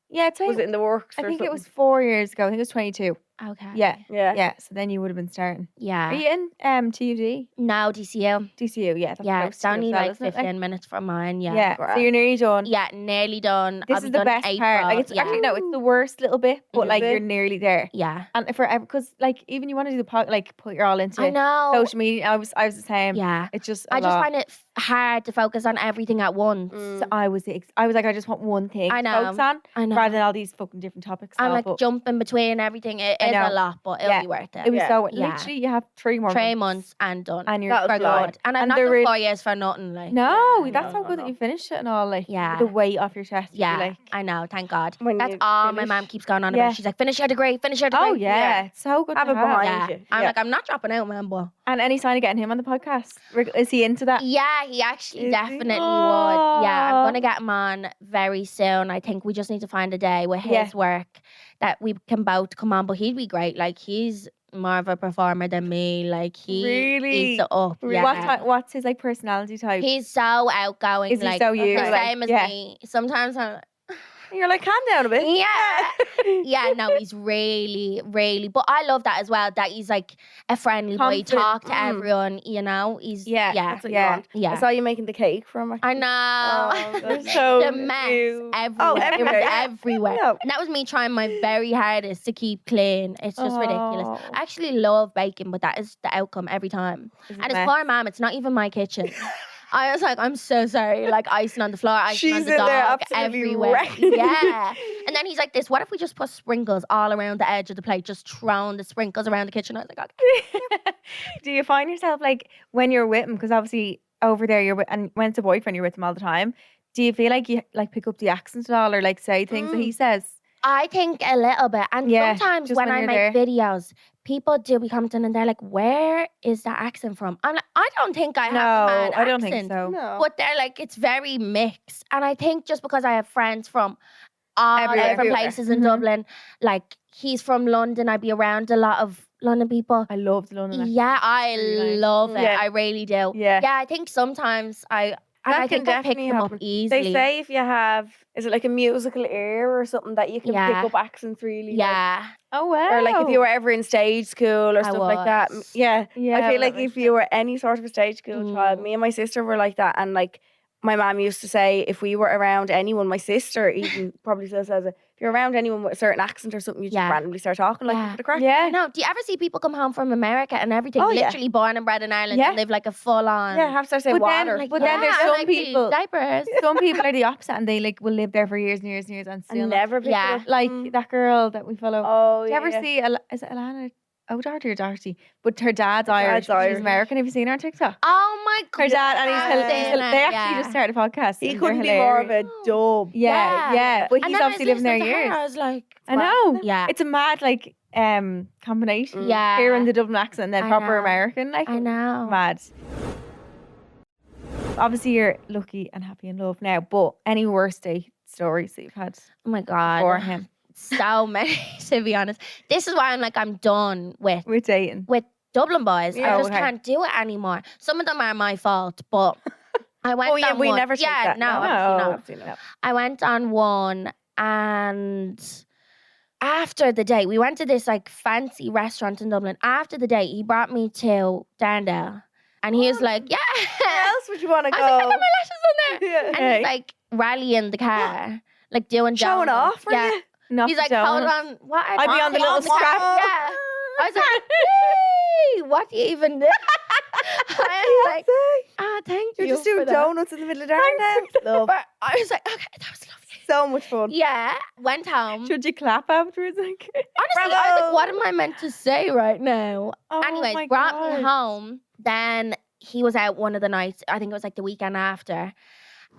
[SPEAKER 1] Yeah, tell
[SPEAKER 3] Was
[SPEAKER 1] you,
[SPEAKER 3] it in the works?
[SPEAKER 1] I
[SPEAKER 3] or
[SPEAKER 1] think it was
[SPEAKER 3] something?
[SPEAKER 1] 4 years ago. I think it was 22.
[SPEAKER 2] Okay.
[SPEAKER 1] Yeah,
[SPEAKER 3] Yeah.
[SPEAKER 1] yeah. So then you would have been starting.
[SPEAKER 2] Yeah.
[SPEAKER 1] Are you in TUD?
[SPEAKER 2] No, DCU.
[SPEAKER 1] DCU? Yeah, that's
[SPEAKER 2] Yeah,
[SPEAKER 1] close
[SPEAKER 2] it's
[SPEAKER 1] to you
[SPEAKER 2] only
[SPEAKER 1] as well,
[SPEAKER 2] like
[SPEAKER 1] isn't it?
[SPEAKER 2] 15 minutes from mine. Yeah.
[SPEAKER 1] Yeah.
[SPEAKER 3] Grand.
[SPEAKER 1] So you're nearly done.
[SPEAKER 2] Yeah, nearly done.
[SPEAKER 1] This
[SPEAKER 2] I'll
[SPEAKER 1] is
[SPEAKER 2] be
[SPEAKER 1] the
[SPEAKER 2] done
[SPEAKER 1] best part. Like
[SPEAKER 2] April.
[SPEAKER 1] it's actually no, it's the worst little bit, but
[SPEAKER 2] Mhm.
[SPEAKER 1] like
[SPEAKER 3] Is
[SPEAKER 1] you're
[SPEAKER 3] it?
[SPEAKER 1] nearly there.
[SPEAKER 2] Yeah.
[SPEAKER 1] And forever, because like even you want to do the like put your all into
[SPEAKER 2] I know.
[SPEAKER 1] social media. I was the same.
[SPEAKER 2] Yeah.
[SPEAKER 1] It's just
[SPEAKER 2] I
[SPEAKER 1] a
[SPEAKER 2] just
[SPEAKER 1] lot.
[SPEAKER 2] find it hard to focus on everything at once.
[SPEAKER 3] Mm.
[SPEAKER 1] So I was like, I just want one thing
[SPEAKER 2] I
[SPEAKER 1] to focus
[SPEAKER 2] know.
[SPEAKER 1] on
[SPEAKER 2] I know.
[SPEAKER 1] rather than all these fucking different topics.
[SPEAKER 2] I'm
[SPEAKER 1] now,
[SPEAKER 2] like
[SPEAKER 1] but
[SPEAKER 2] jumping between everything. It
[SPEAKER 1] I
[SPEAKER 2] is
[SPEAKER 1] know.
[SPEAKER 2] a lot, but it'll
[SPEAKER 1] Yeah.
[SPEAKER 2] be worth it.
[SPEAKER 1] it was
[SPEAKER 3] Yeah.
[SPEAKER 1] so
[SPEAKER 2] Yeah.
[SPEAKER 1] literally you have 3 more
[SPEAKER 2] 3 months and done.
[SPEAKER 1] and you're
[SPEAKER 3] That was
[SPEAKER 2] for
[SPEAKER 3] fly.
[SPEAKER 2] good. And I'm
[SPEAKER 1] And
[SPEAKER 2] not
[SPEAKER 1] they're
[SPEAKER 2] doing
[SPEAKER 1] really-
[SPEAKER 2] 4 years for nothing. Like,
[SPEAKER 1] No,
[SPEAKER 3] Yeah,
[SPEAKER 1] that's
[SPEAKER 3] no,
[SPEAKER 1] so
[SPEAKER 3] no,
[SPEAKER 1] good
[SPEAKER 3] no.
[SPEAKER 1] that you finished it and all. Like
[SPEAKER 2] Yeah.
[SPEAKER 1] the weight off your chest.
[SPEAKER 2] yeah,
[SPEAKER 1] You're like,
[SPEAKER 2] I know. Thank God.
[SPEAKER 3] When
[SPEAKER 2] That's
[SPEAKER 3] you
[SPEAKER 2] all my
[SPEAKER 3] finish.
[SPEAKER 2] mom keeps going on
[SPEAKER 1] Yeah.
[SPEAKER 2] about. She's like, finish your degree, finish your degree.
[SPEAKER 1] oh yeah, it's so good
[SPEAKER 3] Have
[SPEAKER 1] to
[SPEAKER 3] it
[SPEAKER 1] have.
[SPEAKER 3] behind
[SPEAKER 2] Yeah.
[SPEAKER 3] you.
[SPEAKER 2] I'm
[SPEAKER 3] Yeah.
[SPEAKER 2] like, I'm not dropping out, man. But
[SPEAKER 1] And any sign of getting him on the podcast? Is he into that?
[SPEAKER 2] yeah, he actually
[SPEAKER 1] Is he?
[SPEAKER 2] definitely would. Yeah, I'm
[SPEAKER 1] Aw.
[SPEAKER 2] gonna get him on very soon. I think we just need to find a day with his
[SPEAKER 1] Yeah.
[SPEAKER 2] work that we can both come on. But he'd be great. Like he's more of a performer than me. Like he
[SPEAKER 1] Really?
[SPEAKER 2] eats it up.
[SPEAKER 1] Really?
[SPEAKER 2] Yeah.
[SPEAKER 1] What's his like personality type?
[SPEAKER 2] He's so outgoing.
[SPEAKER 1] Is he
[SPEAKER 2] like
[SPEAKER 1] so you?
[SPEAKER 2] the
[SPEAKER 1] Like,
[SPEAKER 2] same as
[SPEAKER 1] yeah.
[SPEAKER 2] me. Sometimes I'm like,
[SPEAKER 3] You're like, calm down a bit.
[SPEAKER 2] yeah. Yeah, no, he's really, really. But I love that as well. That he's like a friendly boy. He
[SPEAKER 1] Confident.
[SPEAKER 2] talk to
[SPEAKER 3] Mm.
[SPEAKER 2] everyone. You know, he's
[SPEAKER 1] Yeah,
[SPEAKER 2] yeah,
[SPEAKER 3] That's what
[SPEAKER 1] Yeah.
[SPEAKER 3] you want. I
[SPEAKER 2] yeah.
[SPEAKER 3] saw you making the cake from it.
[SPEAKER 2] I know.
[SPEAKER 3] Oh,
[SPEAKER 1] They're so
[SPEAKER 2] the mess
[SPEAKER 1] cute.
[SPEAKER 2] everywhere. It was
[SPEAKER 3] everywhere.
[SPEAKER 2] everywhere.
[SPEAKER 3] No.
[SPEAKER 2] And that was me trying my very hardest to keep clean. It's just ridiculous.
[SPEAKER 1] Oh.
[SPEAKER 2] I actually love baking, but that is the outcome every time.
[SPEAKER 1] It's a
[SPEAKER 2] And his
[SPEAKER 1] mess.
[SPEAKER 2] poor mom, it's not even my kitchen. I was like, I'm so sorry. Like icing on the floor, icing on
[SPEAKER 3] She's
[SPEAKER 2] the
[SPEAKER 3] in there
[SPEAKER 2] dog,
[SPEAKER 3] absolutely
[SPEAKER 2] everywhere.
[SPEAKER 3] wrecking.
[SPEAKER 2] Yeah. And then he's like, this, what if we just put sprinkles all around the edge of the plate, just throwing the sprinkles around the kitchen? I was like, okay.
[SPEAKER 1] Do you find yourself like when you're with him? Because obviously over there you're with, and when it's a boyfriend you're with him all the time. Do you feel like you like pick up the accent at all, or like say things that he says?
[SPEAKER 2] I think a little bit. And
[SPEAKER 1] Yeah,
[SPEAKER 2] sometimes
[SPEAKER 1] just
[SPEAKER 2] when
[SPEAKER 1] when
[SPEAKER 2] I
[SPEAKER 1] you're
[SPEAKER 2] make
[SPEAKER 1] there.
[SPEAKER 2] videos, people do be commenting and they're like, where is that accent from? I'm like, I don't think I have a
[SPEAKER 1] No,
[SPEAKER 2] mad
[SPEAKER 1] I don't think
[SPEAKER 2] accent.
[SPEAKER 1] so.
[SPEAKER 3] No.
[SPEAKER 2] But they're like, it's very mixed. And I think just because I have friends from all
[SPEAKER 1] Everywhere.
[SPEAKER 2] different places in
[SPEAKER 1] Mhm.
[SPEAKER 2] Dublin, like he's from London, I'd be around a lot of London people.
[SPEAKER 1] I love the London accent.
[SPEAKER 2] Yeah, I
[SPEAKER 1] really nice.
[SPEAKER 2] love it.
[SPEAKER 3] Yeah.
[SPEAKER 2] I really do.
[SPEAKER 1] Yeah.
[SPEAKER 2] Yeah, I think sometimes
[SPEAKER 3] That
[SPEAKER 2] I
[SPEAKER 3] can
[SPEAKER 2] think I pick
[SPEAKER 3] definitely
[SPEAKER 2] them
[SPEAKER 3] happen.
[SPEAKER 2] up easily.
[SPEAKER 3] They say if you have, is it like a musical ear or something that you can
[SPEAKER 2] Yeah.
[SPEAKER 3] pick up accents really? like-
[SPEAKER 2] yeah.
[SPEAKER 1] Oh wow.
[SPEAKER 3] or like if you were ever in stage school or
[SPEAKER 2] I
[SPEAKER 3] stuff like that.
[SPEAKER 2] was.
[SPEAKER 3] Yeah.
[SPEAKER 1] Yeah.
[SPEAKER 3] I feel like
[SPEAKER 1] that
[SPEAKER 3] if
[SPEAKER 1] makes
[SPEAKER 3] you were any sort of a stage school child,
[SPEAKER 2] Mm.
[SPEAKER 3] me and my sister were like that. And like my mom used to say, if we were around anyone, my sister even probably still says it, if you're around anyone with a certain accent or something, you just
[SPEAKER 2] Yeah.
[SPEAKER 3] randomly start talking like
[SPEAKER 2] Yeah.
[SPEAKER 3] for the crack.
[SPEAKER 1] sense. Yeah.
[SPEAKER 2] No, do you ever see people come home from America and everything,
[SPEAKER 3] Oh, yeah.
[SPEAKER 2] literally born and bred in Ireland,
[SPEAKER 1] Yeah.
[SPEAKER 2] and live like a full on?
[SPEAKER 3] Yeah, have to start saying
[SPEAKER 1] But then,
[SPEAKER 3] water.
[SPEAKER 1] like, but then there's
[SPEAKER 2] yeah,
[SPEAKER 1] some
[SPEAKER 2] like, please,
[SPEAKER 1] people-
[SPEAKER 2] diapers.
[SPEAKER 1] Some people are the opposite, and they like will live there for years and years and years and still
[SPEAKER 3] and
[SPEAKER 1] not.
[SPEAKER 3] never pick
[SPEAKER 2] Yeah.
[SPEAKER 3] it up.
[SPEAKER 1] Like
[SPEAKER 3] Mm.
[SPEAKER 1] that girl that we follow.
[SPEAKER 3] Oh,
[SPEAKER 1] Do you ever
[SPEAKER 3] yeah.
[SPEAKER 1] see? Is it Alana? Oh, Darty or Darty? But her dad's
[SPEAKER 3] Her
[SPEAKER 1] Irish.
[SPEAKER 3] dad's
[SPEAKER 1] but
[SPEAKER 3] Irish.
[SPEAKER 1] She's American. Have you seen her on TikTok?
[SPEAKER 2] Oh my god.
[SPEAKER 1] Her dad, and they actually
[SPEAKER 2] yeah.
[SPEAKER 1] just started a podcast.
[SPEAKER 3] He
[SPEAKER 1] and
[SPEAKER 3] couldn't
[SPEAKER 1] they're
[SPEAKER 3] be more of
[SPEAKER 1] hilarious.
[SPEAKER 3] a dub.
[SPEAKER 1] Yeah, yeah. But
[SPEAKER 2] And
[SPEAKER 1] he's
[SPEAKER 2] then I
[SPEAKER 1] obviously
[SPEAKER 2] was
[SPEAKER 1] living there
[SPEAKER 2] listening to her,
[SPEAKER 1] years.
[SPEAKER 2] I was like,
[SPEAKER 1] I know.
[SPEAKER 2] yeah,
[SPEAKER 1] It's a mad like combination.
[SPEAKER 2] yeah.
[SPEAKER 1] Hearing the Dublin accent and then
[SPEAKER 2] I
[SPEAKER 1] proper
[SPEAKER 2] know.
[SPEAKER 1] American, like
[SPEAKER 2] I know.
[SPEAKER 1] mad. Obviously, you're lucky and happy in love now. But any worst date stories that you've had
[SPEAKER 2] Oh my god.
[SPEAKER 1] for him
[SPEAKER 2] So many, to be honest. This is why I'm like, I'm done with
[SPEAKER 1] with dating?
[SPEAKER 2] Dublin boys.
[SPEAKER 3] Yeah.
[SPEAKER 2] I just
[SPEAKER 1] Okay.
[SPEAKER 2] can't do it anymore. Some of them are my fault, but I went
[SPEAKER 3] Oh yeah,
[SPEAKER 2] on
[SPEAKER 3] we
[SPEAKER 2] one.
[SPEAKER 3] never take
[SPEAKER 2] yeah,
[SPEAKER 3] that.
[SPEAKER 2] no,
[SPEAKER 1] No.
[SPEAKER 2] obviously not.
[SPEAKER 3] Absolutely not.
[SPEAKER 2] I went on one and after the date, we went to this like fancy restaurant in Dublin. After the date, he brought me to Darndale. And he was like, yeah.
[SPEAKER 3] Where else would you want to go?
[SPEAKER 2] I was like, I got my lashes on there.
[SPEAKER 3] Yeah.
[SPEAKER 2] And he's like rallying the car, like doing
[SPEAKER 3] Showing
[SPEAKER 2] donuts.
[SPEAKER 3] off, were you?
[SPEAKER 1] Not
[SPEAKER 2] He's
[SPEAKER 1] the
[SPEAKER 2] like, hold
[SPEAKER 1] donuts.
[SPEAKER 2] on. What?
[SPEAKER 1] I'd be on the little strap.
[SPEAKER 2] Yeah. I was like, hey, what do you even do? I was like, thank you.
[SPEAKER 3] You're just doing
[SPEAKER 2] for that.
[SPEAKER 3] donuts in the middle of Darndale. Love.
[SPEAKER 2] But I was like, okay, that was lovely.
[SPEAKER 3] So much fun.
[SPEAKER 2] Yeah, went home.
[SPEAKER 1] Should you clap afterwards? Like,
[SPEAKER 2] Honestly, I was like, what am I meant to say right now?
[SPEAKER 1] oh
[SPEAKER 2] Anyways,
[SPEAKER 1] my
[SPEAKER 2] brought
[SPEAKER 1] God.
[SPEAKER 2] me home. Then he was out one of the nights. I think it was like the weekend after.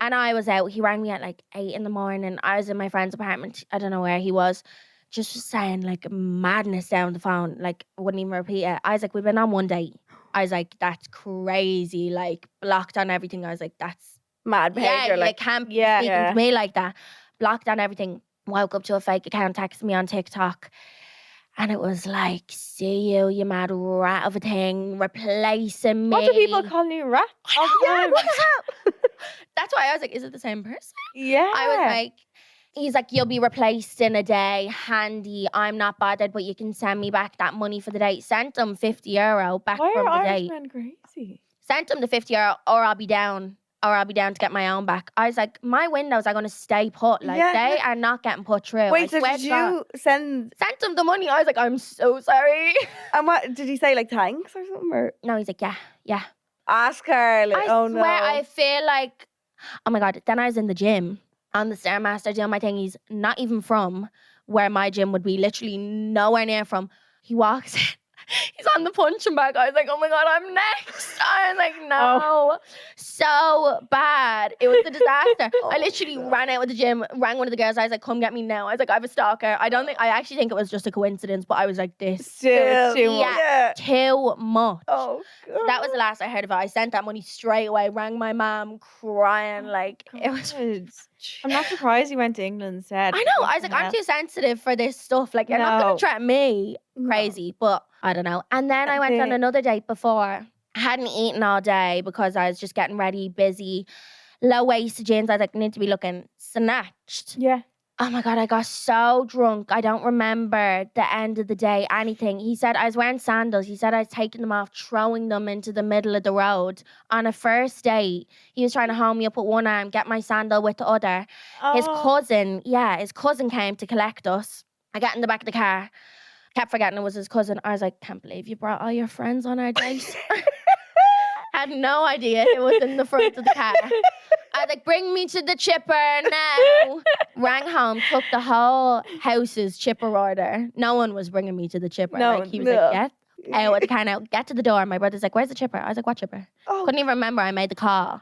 [SPEAKER 2] And I was out. He rang me at like 8 a.m. I was in my friend's apartment. I don't know where he was. Just saying like madness down the phone. Like, I wouldn't even repeat it. I was like, we've been on one date. I was like, that's crazy. Like, blocked on everything. I was like, that's
[SPEAKER 3] Mad behavior.
[SPEAKER 2] yeah,
[SPEAKER 3] like,
[SPEAKER 2] can't be
[SPEAKER 3] yeah,
[SPEAKER 2] speaking
[SPEAKER 3] yeah.
[SPEAKER 2] to me like that. Blocked on everything. Woke up to a fake account, texted me on TikTok. And it was like, see you mad rat of a thing, replacing me.
[SPEAKER 1] what do people call you, rat?
[SPEAKER 2] I know,
[SPEAKER 1] All the
[SPEAKER 2] what
[SPEAKER 1] time.
[SPEAKER 2] the hell? That's why I was like, is it the same person?
[SPEAKER 1] Yeah.
[SPEAKER 2] I was like, he's like, you'll be replaced in a day, handy. I'm not bothered, but you can send me back that money for the date. Sent him €50 back
[SPEAKER 1] why
[SPEAKER 2] from
[SPEAKER 1] are
[SPEAKER 2] the date.
[SPEAKER 1] Irishmen crazy?
[SPEAKER 2] Sent him the €50 or I'll be down. Or I'll be down to get my own back. I was like, my windows are going to stay put. Like,
[SPEAKER 3] Yeah.
[SPEAKER 2] they are not getting put through.
[SPEAKER 3] wait,
[SPEAKER 2] I
[SPEAKER 3] so
[SPEAKER 2] swear
[SPEAKER 3] did
[SPEAKER 2] to God.
[SPEAKER 3] you send?
[SPEAKER 2] Sent him the money. I was like, I'm so sorry.
[SPEAKER 3] And what did he say? Like thanks or something? Or
[SPEAKER 2] No, he's like, yeah.
[SPEAKER 3] ask her? Like,
[SPEAKER 2] I
[SPEAKER 3] oh
[SPEAKER 2] swear,
[SPEAKER 3] no.
[SPEAKER 2] I feel like, oh my God. Then I was in the gym on the Stairmaster doing my thing. He's not even from where my gym would be, literally nowhere near from. He walks in. He's on the punching bag. I was like, oh my God, I'm next. I was like, no. So bad. It was a disaster. I literally ran out of the gym, rang one of the girls. I was like, come get me now. I was like, I have a stalker. I actually think it was just a coincidence, but I was like, this
[SPEAKER 3] Still,
[SPEAKER 1] too much.
[SPEAKER 3] yeah.
[SPEAKER 2] too much.
[SPEAKER 3] Oh God.
[SPEAKER 2] That was the last I heard of it. I sent that money straight away, rang my mom crying. Like, it was.
[SPEAKER 1] God. I'm not surprised you went to England instead.
[SPEAKER 2] I know. I was like, I'm too sensitive for this stuff. Like, you're not going
[SPEAKER 1] No.
[SPEAKER 2] to threaten me.
[SPEAKER 3] No.
[SPEAKER 2] Crazy. But I don't know. And then I went on
[SPEAKER 1] Okay.
[SPEAKER 2] another date before. I hadn't eaten all day because I was just getting ready, busy. Low-waisted jeans. I was like, need to be looking snatched.
[SPEAKER 1] Yeah.
[SPEAKER 2] Oh my God, I got so drunk. I don't remember the end of the day, anything. He said I was wearing sandals. He said I was taking them off, throwing them into the middle of the road. On a first date, he was trying to hold me up with one arm, get my sandal with the other. His cousin came to collect us. I got in the back of the car, kept forgetting it was his cousin. I was like, can't believe you brought all your friends on our date. Had no idea it was in the front of the car. I was like, bring me to the chipper now. Rang home, took the whole house's chipper order. No one was bringing me to the chipper.
[SPEAKER 3] No,
[SPEAKER 2] Like, he was
[SPEAKER 3] no.
[SPEAKER 2] like, get out of the car now. Get to the door. My brother's like, where's the chipper? I was like, what chipper?
[SPEAKER 3] Oh,
[SPEAKER 2] Couldn't even remember I made the call.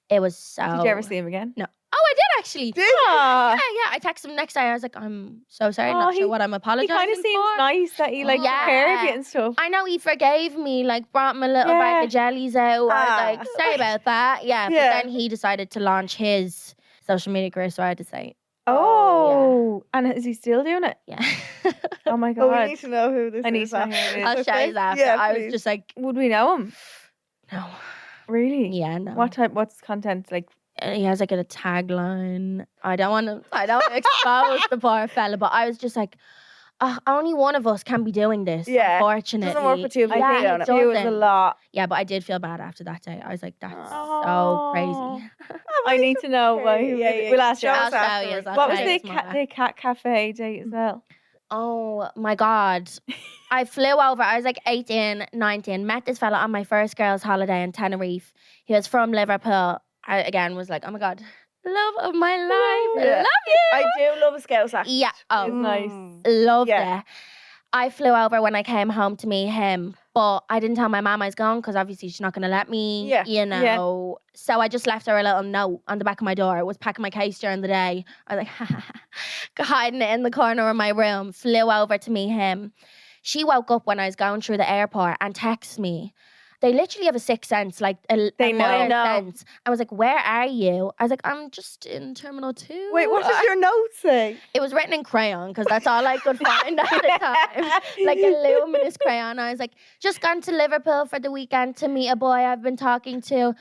[SPEAKER 2] It was so...
[SPEAKER 1] Did you ever see him again?
[SPEAKER 2] No. Oh, I did actually.
[SPEAKER 3] did you?
[SPEAKER 1] Aw.
[SPEAKER 2] Yeah. I texted him next day. I was like, I'm so sorry.
[SPEAKER 1] Oh,
[SPEAKER 2] Not sure
[SPEAKER 1] he-
[SPEAKER 2] what I'm
[SPEAKER 1] He
[SPEAKER 2] apologizing
[SPEAKER 1] kind of seems
[SPEAKER 2] for.
[SPEAKER 1] nice that he like took care of you and stuff.
[SPEAKER 2] I know he forgave me, like brought me a little bag of jellies out. I was like, sorry about that. Yeah,
[SPEAKER 3] Yeah.
[SPEAKER 2] but then he decided to launch his social media career, so I had to say,
[SPEAKER 1] Oh, and is he still doing it?
[SPEAKER 2] yeah.
[SPEAKER 1] Oh my
[SPEAKER 3] Oh, we
[SPEAKER 1] god!
[SPEAKER 3] need to know who this
[SPEAKER 1] I need
[SPEAKER 3] is.
[SPEAKER 1] to know who it is.
[SPEAKER 2] I'll show
[SPEAKER 3] Okay?
[SPEAKER 2] you after.
[SPEAKER 3] Yeah,
[SPEAKER 2] I
[SPEAKER 3] please.
[SPEAKER 2] was just like,
[SPEAKER 1] Would we know him?
[SPEAKER 2] no.
[SPEAKER 1] Really?
[SPEAKER 2] Yeah, no.
[SPEAKER 1] What type? What's content like?
[SPEAKER 2] He has like a tagline. I don't want to expose the poor fella, but I was just like, only one of us can be doing this.
[SPEAKER 3] Yeah.
[SPEAKER 2] Unfortunately.
[SPEAKER 3] Doesn't work for two of you.
[SPEAKER 2] Yeah,
[SPEAKER 3] don't
[SPEAKER 2] it
[SPEAKER 3] it?
[SPEAKER 1] It was a
[SPEAKER 2] doesn't.
[SPEAKER 1] lot.
[SPEAKER 2] Yeah, but I did feel bad after that day. I was like, that's so
[SPEAKER 1] Oh.
[SPEAKER 2] crazy.
[SPEAKER 1] I need to know.
[SPEAKER 3] Okay,
[SPEAKER 1] Why.
[SPEAKER 3] yeah.
[SPEAKER 1] We'll ask you.
[SPEAKER 3] Show
[SPEAKER 2] I'll
[SPEAKER 3] us
[SPEAKER 2] show you.
[SPEAKER 3] afterwards.
[SPEAKER 2] I'll
[SPEAKER 1] What
[SPEAKER 2] show
[SPEAKER 1] was
[SPEAKER 2] you
[SPEAKER 1] the
[SPEAKER 2] tomorrow.
[SPEAKER 1] the cat cafe date as well?
[SPEAKER 2] Oh my God. I flew over. I was like 18, 19. Met this fella on my first girls' holiday in Tenerife. He was from Liverpool. I, again, was like, oh my God, love of my life.
[SPEAKER 3] Yeah.
[SPEAKER 2] I love you.
[SPEAKER 3] I do love a Scouse accent.
[SPEAKER 2] Yeah. Oh,
[SPEAKER 1] It's nice.
[SPEAKER 2] loved
[SPEAKER 3] Yeah.
[SPEAKER 2] it. I flew over when I came home to meet him, but I didn't tell my mum I was going because obviously she's not going to let me,
[SPEAKER 3] Yeah.
[SPEAKER 2] you know. So I just left her a little note on the back of my door. I was packing my case during the day. I was like, hiding it in the corner of my room. Flew over to meet him. She woke up when I was going through the airport and texted me. They literally have a sixth sense, like
[SPEAKER 1] They
[SPEAKER 2] a
[SPEAKER 1] know.
[SPEAKER 2] mother's
[SPEAKER 3] Know.
[SPEAKER 2] sense. I was like, where are you? I was like, I'm just in Terminal 2.
[SPEAKER 3] Wait, what does your note say?
[SPEAKER 2] It was written in crayon because that's all I could find at the time. Like a luminous crayon. I was like, just gone to Liverpool for the weekend to meet a boy I've been talking to.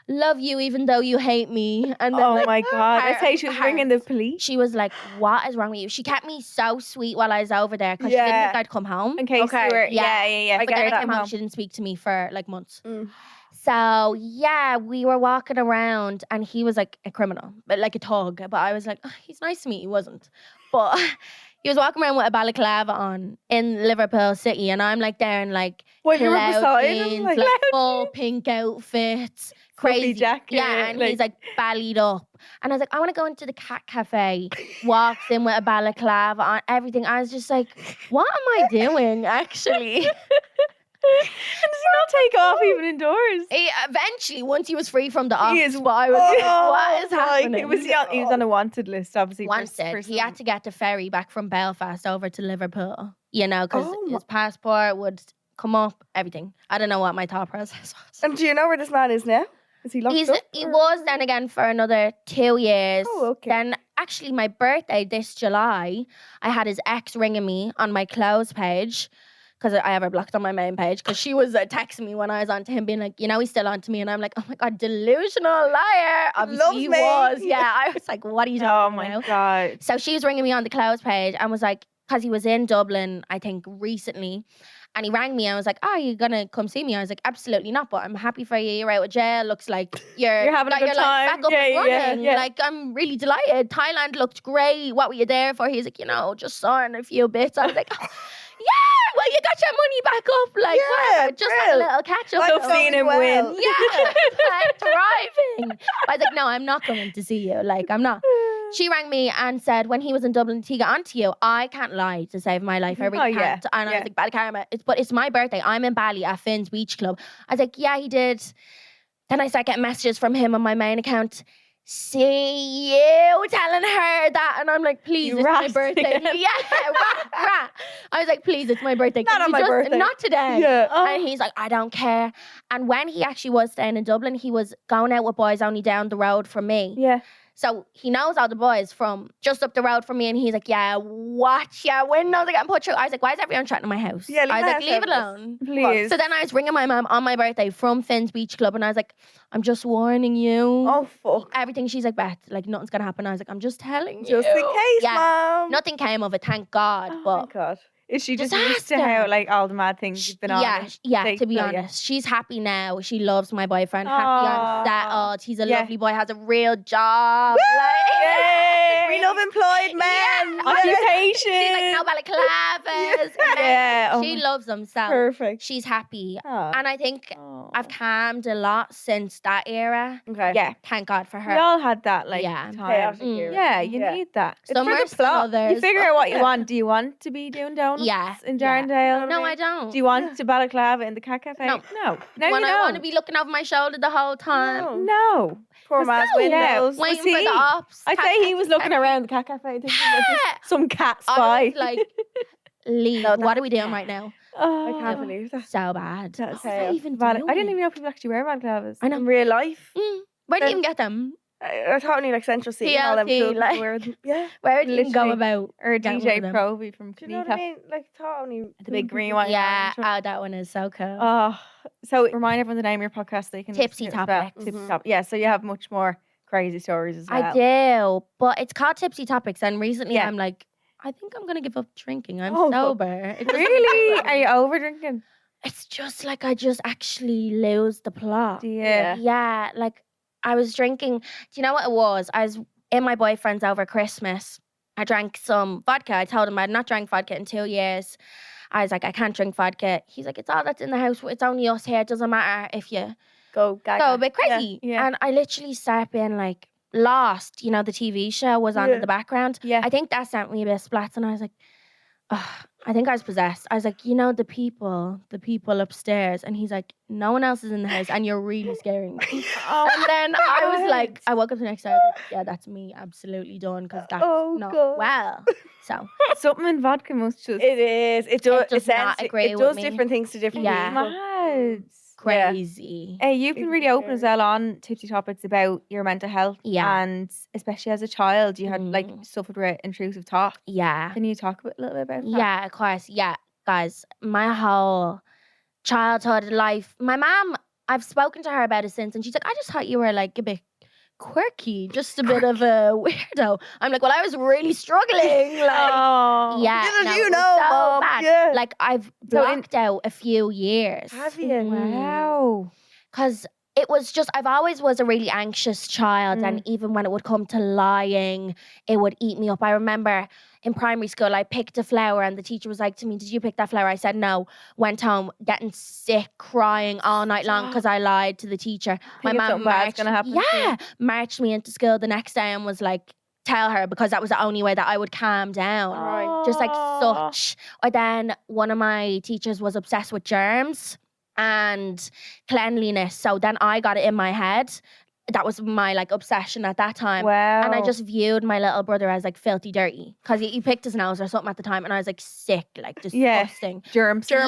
[SPEAKER 2] love you even though you hate me. And then,
[SPEAKER 1] Oh
[SPEAKER 2] like,
[SPEAKER 1] my God. I'd
[SPEAKER 2] heart-
[SPEAKER 1] say she was ringing the police.
[SPEAKER 2] she was like, what is wrong with you? She kept me so sweet while I was over there because she didn't
[SPEAKER 3] Yeah.
[SPEAKER 2] think I'd come home.
[SPEAKER 1] In case
[SPEAKER 3] Okay.
[SPEAKER 1] you were,
[SPEAKER 2] Yeah.
[SPEAKER 1] yeah.
[SPEAKER 3] I
[SPEAKER 2] But then
[SPEAKER 3] get
[SPEAKER 2] I
[SPEAKER 3] that.
[SPEAKER 2] came home, she didn't speak to me for like months.
[SPEAKER 3] Mm.
[SPEAKER 2] So yeah, we were walking around and he was like a criminal, but like a thug. But I was like, oh, he's nice to me. He wasn't. But he was walking around with a balaclava on in Liverpool City, and I'm like there in like
[SPEAKER 3] Well, you were
[SPEAKER 2] cloud
[SPEAKER 3] beside him,
[SPEAKER 2] jeans,
[SPEAKER 3] like,
[SPEAKER 2] like
[SPEAKER 1] cloud
[SPEAKER 2] full pink outfits, crazy
[SPEAKER 1] jacket,
[SPEAKER 2] Yeah, and
[SPEAKER 1] like-
[SPEAKER 2] he's like ballied up, and I was like, I want to go into the cat cafe. Walks in with a balaclava on, everything. I was just like, what am I doing actually?
[SPEAKER 1] And does he not take off even indoors?
[SPEAKER 2] He, eventually, once he was free from the
[SPEAKER 1] He
[SPEAKER 2] ops,
[SPEAKER 1] is-
[SPEAKER 2] but I was like, what is happening?
[SPEAKER 1] He was on a wanted list, obviously.
[SPEAKER 2] Wanted. He had to get the ferry back from Belfast over to Liverpool, you know, because
[SPEAKER 3] Oh
[SPEAKER 2] his passport would come up, everything. I don't know what my thought process was.
[SPEAKER 3] And do you know where this man is now? Is he locked up?
[SPEAKER 2] He
[SPEAKER 3] or-
[SPEAKER 2] was then again for another 2 years.
[SPEAKER 3] Oh, okay.
[SPEAKER 2] Then actually my birthday this July, I had his ex ringing me on my close page because I have her blocked on my main page because she was texting me when I was on to him being like, you know, he's still on to me. And I'm like, oh my God, delusional liar. Obviously
[SPEAKER 3] Loves
[SPEAKER 2] he
[SPEAKER 3] me.
[SPEAKER 2] was. Yeah, I was like, what are you
[SPEAKER 1] Oh
[SPEAKER 2] talking
[SPEAKER 1] my
[SPEAKER 2] about?
[SPEAKER 1] God.
[SPEAKER 2] So she was ringing me on the close page and was like, because he was in Dublin, I think, recently. And he rang me and was like, oh, you going to come see me? I was like, absolutely not, but I'm happy for you. You're out of jail. Looks like you're
[SPEAKER 1] Having a
[SPEAKER 2] that
[SPEAKER 1] good
[SPEAKER 2] you're,
[SPEAKER 1] time.
[SPEAKER 2] Like, back up
[SPEAKER 1] Yeah,
[SPEAKER 2] and
[SPEAKER 1] yeah,
[SPEAKER 2] running.
[SPEAKER 1] yeah.
[SPEAKER 2] Like, I'm really delighted. Thailand looked great. What were you there for? He's like, you know, just sorting a few bits. I was like, oh, yeah, well, you got your money back up. Like,
[SPEAKER 3] Yeah,
[SPEAKER 2] whatever. Just had a
[SPEAKER 3] brill.
[SPEAKER 2] little catch up.
[SPEAKER 1] Love seeing him win.
[SPEAKER 2] Yeah, like thriving. I was like, no, I'm not coming to see you. Like, I'm not. She rang me and said, when he was in Dublin, he got onto you. I can't lie to save my life. I really
[SPEAKER 1] Oh, yeah,
[SPEAKER 2] can't. And I
[SPEAKER 1] yeah.
[SPEAKER 2] was like, bad karma. But it's my birthday. I'm in Bali at Finn's Beach Club. I was like, yeah, he did. Then I start getting messages from him on my main account. See you telling her that. And I'm like, please,
[SPEAKER 1] You
[SPEAKER 2] it's my
[SPEAKER 1] rat
[SPEAKER 2] birthday.
[SPEAKER 1] again.
[SPEAKER 2] Yeah, rat. I was like, please, it's my birthday.
[SPEAKER 3] Not
[SPEAKER 2] Can
[SPEAKER 3] on
[SPEAKER 2] you
[SPEAKER 3] my
[SPEAKER 2] just-
[SPEAKER 3] birthday.
[SPEAKER 2] Not today.
[SPEAKER 3] Yeah.
[SPEAKER 2] And he's like, I don't care. And when he actually was staying in Dublin, he was going out with boys only down the road from me.
[SPEAKER 1] Yeah.
[SPEAKER 2] So he knows all the boys from just up the road from me. And he's like, yeah, watch your windows are getting put through. I was like, why is everyone chatting in my house?
[SPEAKER 3] Yeah, leave
[SPEAKER 2] I was
[SPEAKER 3] my
[SPEAKER 2] like,
[SPEAKER 3] house
[SPEAKER 2] leave it
[SPEAKER 3] out of
[SPEAKER 2] alone.
[SPEAKER 1] Please.
[SPEAKER 2] So then I was ringing my mum on my birthday from Finn's Beach Club. And I was like, I'm just warning you.
[SPEAKER 3] Oh, fuck.
[SPEAKER 2] Everything. She's like, Beth, like nothing's going to happen. I was like, I'm just telling you.
[SPEAKER 3] Just in case,
[SPEAKER 2] Yeah.
[SPEAKER 3] Mom.
[SPEAKER 2] Nothing came of it, thank God.
[SPEAKER 3] Oh,
[SPEAKER 2] But
[SPEAKER 3] my God.
[SPEAKER 1] Is she just used to
[SPEAKER 2] Disaster.
[SPEAKER 1] how, like, all the mad things you've been on?
[SPEAKER 2] yeah,
[SPEAKER 1] and
[SPEAKER 2] yeah.
[SPEAKER 1] take-
[SPEAKER 2] To be
[SPEAKER 1] oh, yeah.
[SPEAKER 2] honest, she's happy now. She loves my boyfriend. Happy
[SPEAKER 1] Aw.
[SPEAKER 2] on settled. He's a
[SPEAKER 1] Yeah.
[SPEAKER 2] lovely boy. Has a real job. Like,
[SPEAKER 1] Yay!
[SPEAKER 3] We love employed men.
[SPEAKER 1] Occupation.
[SPEAKER 2] she's like no balaclavas.
[SPEAKER 1] Yeah, oh
[SPEAKER 2] she
[SPEAKER 1] my-
[SPEAKER 2] loves them. So
[SPEAKER 1] Perfect.
[SPEAKER 2] she's happy,
[SPEAKER 1] Aw.
[SPEAKER 2] and I think
[SPEAKER 1] Aw.
[SPEAKER 2] I've calmed a lot since that era.
[SPEAKER 3] Okay.
[SPEAKER 1] Yeah.
[SPEAKER 2] Thank God for
[SPEAKER 1] We
[SPEAKER 2] her.
[SPEAKER 1] all had that, like,
[SPEAKER 2] Yeah.
[SPEAKER 1] time.
[SPEAKER 3] Chaotic
[SPEAKER 2] Mm.
[SPEAKER 3] era.
[SPEAKER 1] Yeah, you
[SPEAKER 3] Yeah.
[SPEAKER 1] need that.
[SPEAKER 3] It's
[SPEAKER 2] Some
[SPEAKER 3] for the
[SPEAKER 2] worse than
[SPEAKER 3] plot.
[SPEAKER 2] others.
[SPEAKER 1] You figure out what you
[SPEAKER 3] Yeah.
[SPEAKER 1] want. Do you want to be doing donuts
[SPEAKER 2] Yeah,
[SPEAKER 1] in
[SPEAKER 2] yeah.
[SPEAKER 1] Jarndale?
[SPEAKER 2] No, I don't.
[SPEAKER 1] Do you want to balaclava in the cat cafe?
[SPEAKER 2] No.
[SPEAKER 1] No. No,
[SPEAKER 2] when
[SPEAKER 1] you
[SPEAKER 2] I
[SPEAKER 1] don't.
[SPEAKER 2] want to be looking over my shoulder the whole time,
[SPEAKER 1] No.
[SPEAKER 3] Poor
[SPEAKER 1] Was
[SPEAKER 3] man's
[SPEAKER 1] that- yeah.
[SPEAKER 3] windows.
[SPEAKER 2] waiting
[SPEAKER 1] Was
[SPEAKER 2] for
[SPEAKER 1] he?
[SPEAKER 2] the ops.
[SPEAKER 1] I'd say he was looking around the cat cafe thinking like
[SPEAKER 2] Yeah.
[SPEAKER 1] some cat
[SPEAKER 2] I
[SPEAKER 1] spy.
[SPEAKER 2] was like, Lee,
[SPEAKER 3] No,
[SPEAKER 2] what are we
[SPEAKER 3] that's
[SPEAKER 2] doing
[SPEAKER 3] bad.
[SPEAKER 2] right now?
[SPEAKER 1] Oh,
[SPEAKER 3] I can't believe that.
[SPEAKER 2] So bad.
[SPEAKER 1] That's
[SPEAKER 2] What was I
[SPEAKER 3] chaos.
[SPEAKER 2] even
[SPEAKER 1] I
[SPEAKER 2] doing?
[SPEAKER 1] didn't even know people actually wear balaclavas.
[SPEAKER 2] I know.
[SPEAKER 3] In real life.
[SPEAKER 2] Where did
[SPEAKER 3] Then-
[SPEAKER 2] you even get them?
[SPEAKER 3] I thought only like Central City and all them
[SPEAKER 2] TLT,
[SPEAKER 3] cool people
[SPEAKER 2] like-
[SPEAKER 3] wear them. Yeah.
[SPEAKER 2] Where did you even go
[SPEAKER 1] Literally.
[SPEAKER 2] about?
[SPEAKER 1] Or
[SPEAKER 2] Get one
[SPEAKER 1] DJ
[SPEAKER 2] of them.
[SPEAKER 1] Proby from
[SPEAKER 3] Do you know what
[SPEAKER 1] Kneecap.
[SPEAKER 3] I mean? Like, thought only
[SPEAKER 1] The big
[SPEAKER 3] cool
[SPEAKER 1] green
[SPEAKER 3] people-
[SPEAKER 1] one.
[SPEAKER 2] Yeah,
[SPEAKER 1] Sure.
[SPEAKER 2] oh, that one is so cool.
[SPEAKER 1] Oh, so remind everyone the name of your podcast so they can
[SPEAKER 2] Tipsy
[SPEAKER 1] listen to it as well.
[SPEAKER 2] Topics.
[SPEAKER 1] Tipsy
[SPEAKER 3] Mhm.
[SPEAKER 1] Topics. Yeah, so you have much more crazy stories as well.
[SPEAKER 2] I do, but it's called Tipsy Topics, and recently
[SPEAKER 1] Yeah.
[SPEAKER 2] I'm like, I think I'm gonna give up drinking. I'm
[SPEAKER 1] Oh,
[SPEAKER 2] sober. It doesn't
[SPEAKER 1] Really?
[SPEAKER 2] matter.
[SPEAKER 1] Are you over drinking?
[SPEAKER 2] It's just like I just actually lose the plot.
[SPEAKER 1] Do you?
[SPEAKER 3] Yeah.
[SPEAKER 2] Yeah, like I was drinking. Do you know what it was? I was in my boyfriend's over Christmas. I drank some vodka. I told him I'd not drank vodka in 2 years. I was like, I can't drink vodka. He's like, it's all that's in the house. It's only us here. It doesn't matter if you
[SPEAKER 3] Go gaga.
[SPEAKER 2] go a bit crazy.
[SPEAKER 1] Yeah.
[SPEAKER 2] And I literally started being like, Lost, you know, the TV show was on
[SPEAKER 3] Yeah.
[SPEAKER 2] in the background.
[SPEAKER 1] Yeah.
[SPEAKER 2] I think that sent me a bit of splats, and I was like, I think I was possessed. I was like, you know, the people upstairs. And he's like, no one else is in the house, and you're really scaring me.
[SPEAKER 1] Oh,
[SPEAKER 2] And then I was
[SPEAKER 1] God.
[SPEAKER 2] like, I woke up the next day, I was like, yeah, that's me, absolutely done, because that's
[SPEAKER 3] Oh,
[SPEAKER 2] not
[SPEAKER 3] God.
[SPEAKER 2] well. So,
[SPEAKER 1] something in vodka must just
[SPEAKER 3] It is. It does.
[SPEAKER 2] does not agree
[SPEAKER 3] It
[SPEAKER 2] with
[SPEAKER 3] does
[SPEAKER 2] me.
[SPEAKER 3] different things to different
[SPEAKER 2] Yeah.
[SPEAKER 3] people.
[SPEAKER 1] mad.
[SPEAKER 2] crazy.
[SPEAKER 1] Hey, you've been
[SPEAKER 3] It's
[SPEAKER 1] really open as
[SPEAKER 3] scary.
[SPEAKER 1] well on Tipsy Topics about your mental health.
[SPEAKER 2] Yeah.
[SPEAKER 1] And especially as a child, you had like
[SPEAKER 2] Mm.
[SPEAKER 1] suffered with intrusive thoughts.
[SPEAKER 2] Yeah.
[SPEAKER 1] Can you talk a little bit about that?
[SPEAKER 2] Yeah, of course. Yeah, guys, my whole childhood life, my mom I've spoken to her about it since, and she's like, I just thought you were like a bit quirky, just a bit of a weirdo. I'm like, well, I was really struggling. Like,
[SPEAKER 1] Oh.
[SPEAKER 2] yeah,
[SPEAKER 3] Little
[SPEAKER 2] no,
[SPEAKER 3] do you
[SPEAKER 2] it was
[SPEAKER 3] know,
[SPEAKER 2] so
[SPEAKER 3] Mom.
[SPEAKER 2] bad.
[SPEAKER 3] Yeah.
[SPEAKER 2] Like, I've
[SPEAKER 1] So
[SPEAKER 2] blocked out a few years.
[SPEAKER 3] Have you?
[SPEAKER 1] Wow.
[SPEAKER 2] Because it was just, I've always was a really anxious child. And even when it would come to lying, it would eat me up. I remember in primary school, I picked a flower and the teacher was like to me, did you pick that flower? I said no. Went home getting sick, crying all night long because I lied to the teacher. My
[SPEAKER 1] Thinking
[SPEAKER 2] mom
[SPEAKER 1] something bad's
[SPEAKER 2] marched,
[SPEAKER 1] gonna happen to you.
[SPEAKER 2] yeah, marched me into school the next day and was like, tell her, because that was the only way that I would calm down.
[SPEAKER 3] Right.
[SPEAKER 2] Just like such. Or then one of my teachers was obsessed with germs and cleanliness. So then I got it in my head. That was my like obsession at that time.
[SPEAKER 1] Wow.
[SPEAKER 2] And I just viewed my little brother as like filthy dirty because he picked his nose or something at the time, and I was like sick, like disgusting.
[SPEAKER 1] germs.
[SPEAKER 2] Yeah.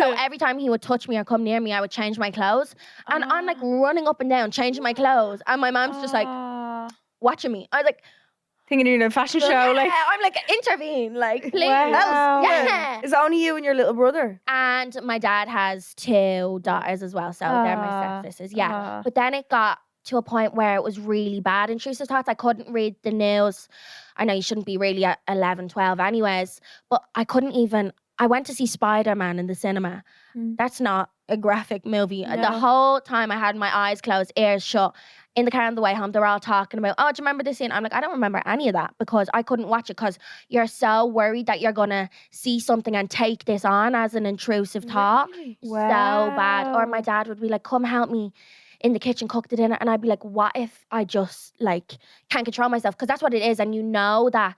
[SPEAKER 2] So every time he would touch me or come near me, I would change my clothes. And I'm like running up and down, changing my clothes. And my mom's just like watching me. I was like,
[SPEAKER 1] thinking you're in a fashion show.
[SPEAKER 2] yeah.
[SPEAKER 1] Like,
[SPEAKER 2] I'm like, intervene, like, please.
[SPEAKER 1] Wow.
[SPEAKER 2] Yeah.
[SPEAKER 3] It's only you and your little brother.
[SPEAKER 2] And my dad has 2 daughters as well. So they're my stepsisters. Yeah. But then it got to a point where it was really bad. Intrusive thoughts, I couldn't read the news. I know you shouldn't be really at 11, 12 anyways. But I couldn't even, I went to see Spider-Man in the cinema. That's not a graphic movie.
[SPEAKER 3] No.
[SPEAKER 2] The whole time I had my eyes closed, ears shut. In the car on the way home, they were all talking about, oh, do you remember this scene? I'm like, I don't remember any of that because I couldn't watch it because you're so worried that you're going to see something and take this on as an intrusive thought.
[SPEAKER 3] Really?
[SPEAKER 2] So bad. Or my
[SPEAKER 1] Wow.
[SPEAKER 2] dad would be like, come help me in the kitchen, cook the dinner. And I'd be like, what if I just like can't control myself? Because that's what it is. And you know that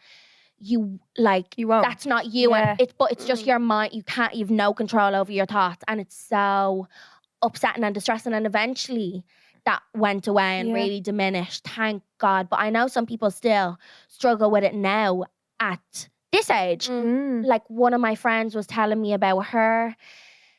[SPEAKER 2] you like,
[SPEAKER 1] You won't.
[SPEAKER 2] that's not you.
[SPEAKER 1] Yeah.
[SPEAKER 2] And it's just your mind. You've no control over your thoughts. And it's so upsetting and distressing. And eventually that went away and
[SPEAKER 1] Yeah.
[SPEAKER 2] really diminished. Thank God. But I know some people still struggle with it now at this age. Like one of my friends was telling me about her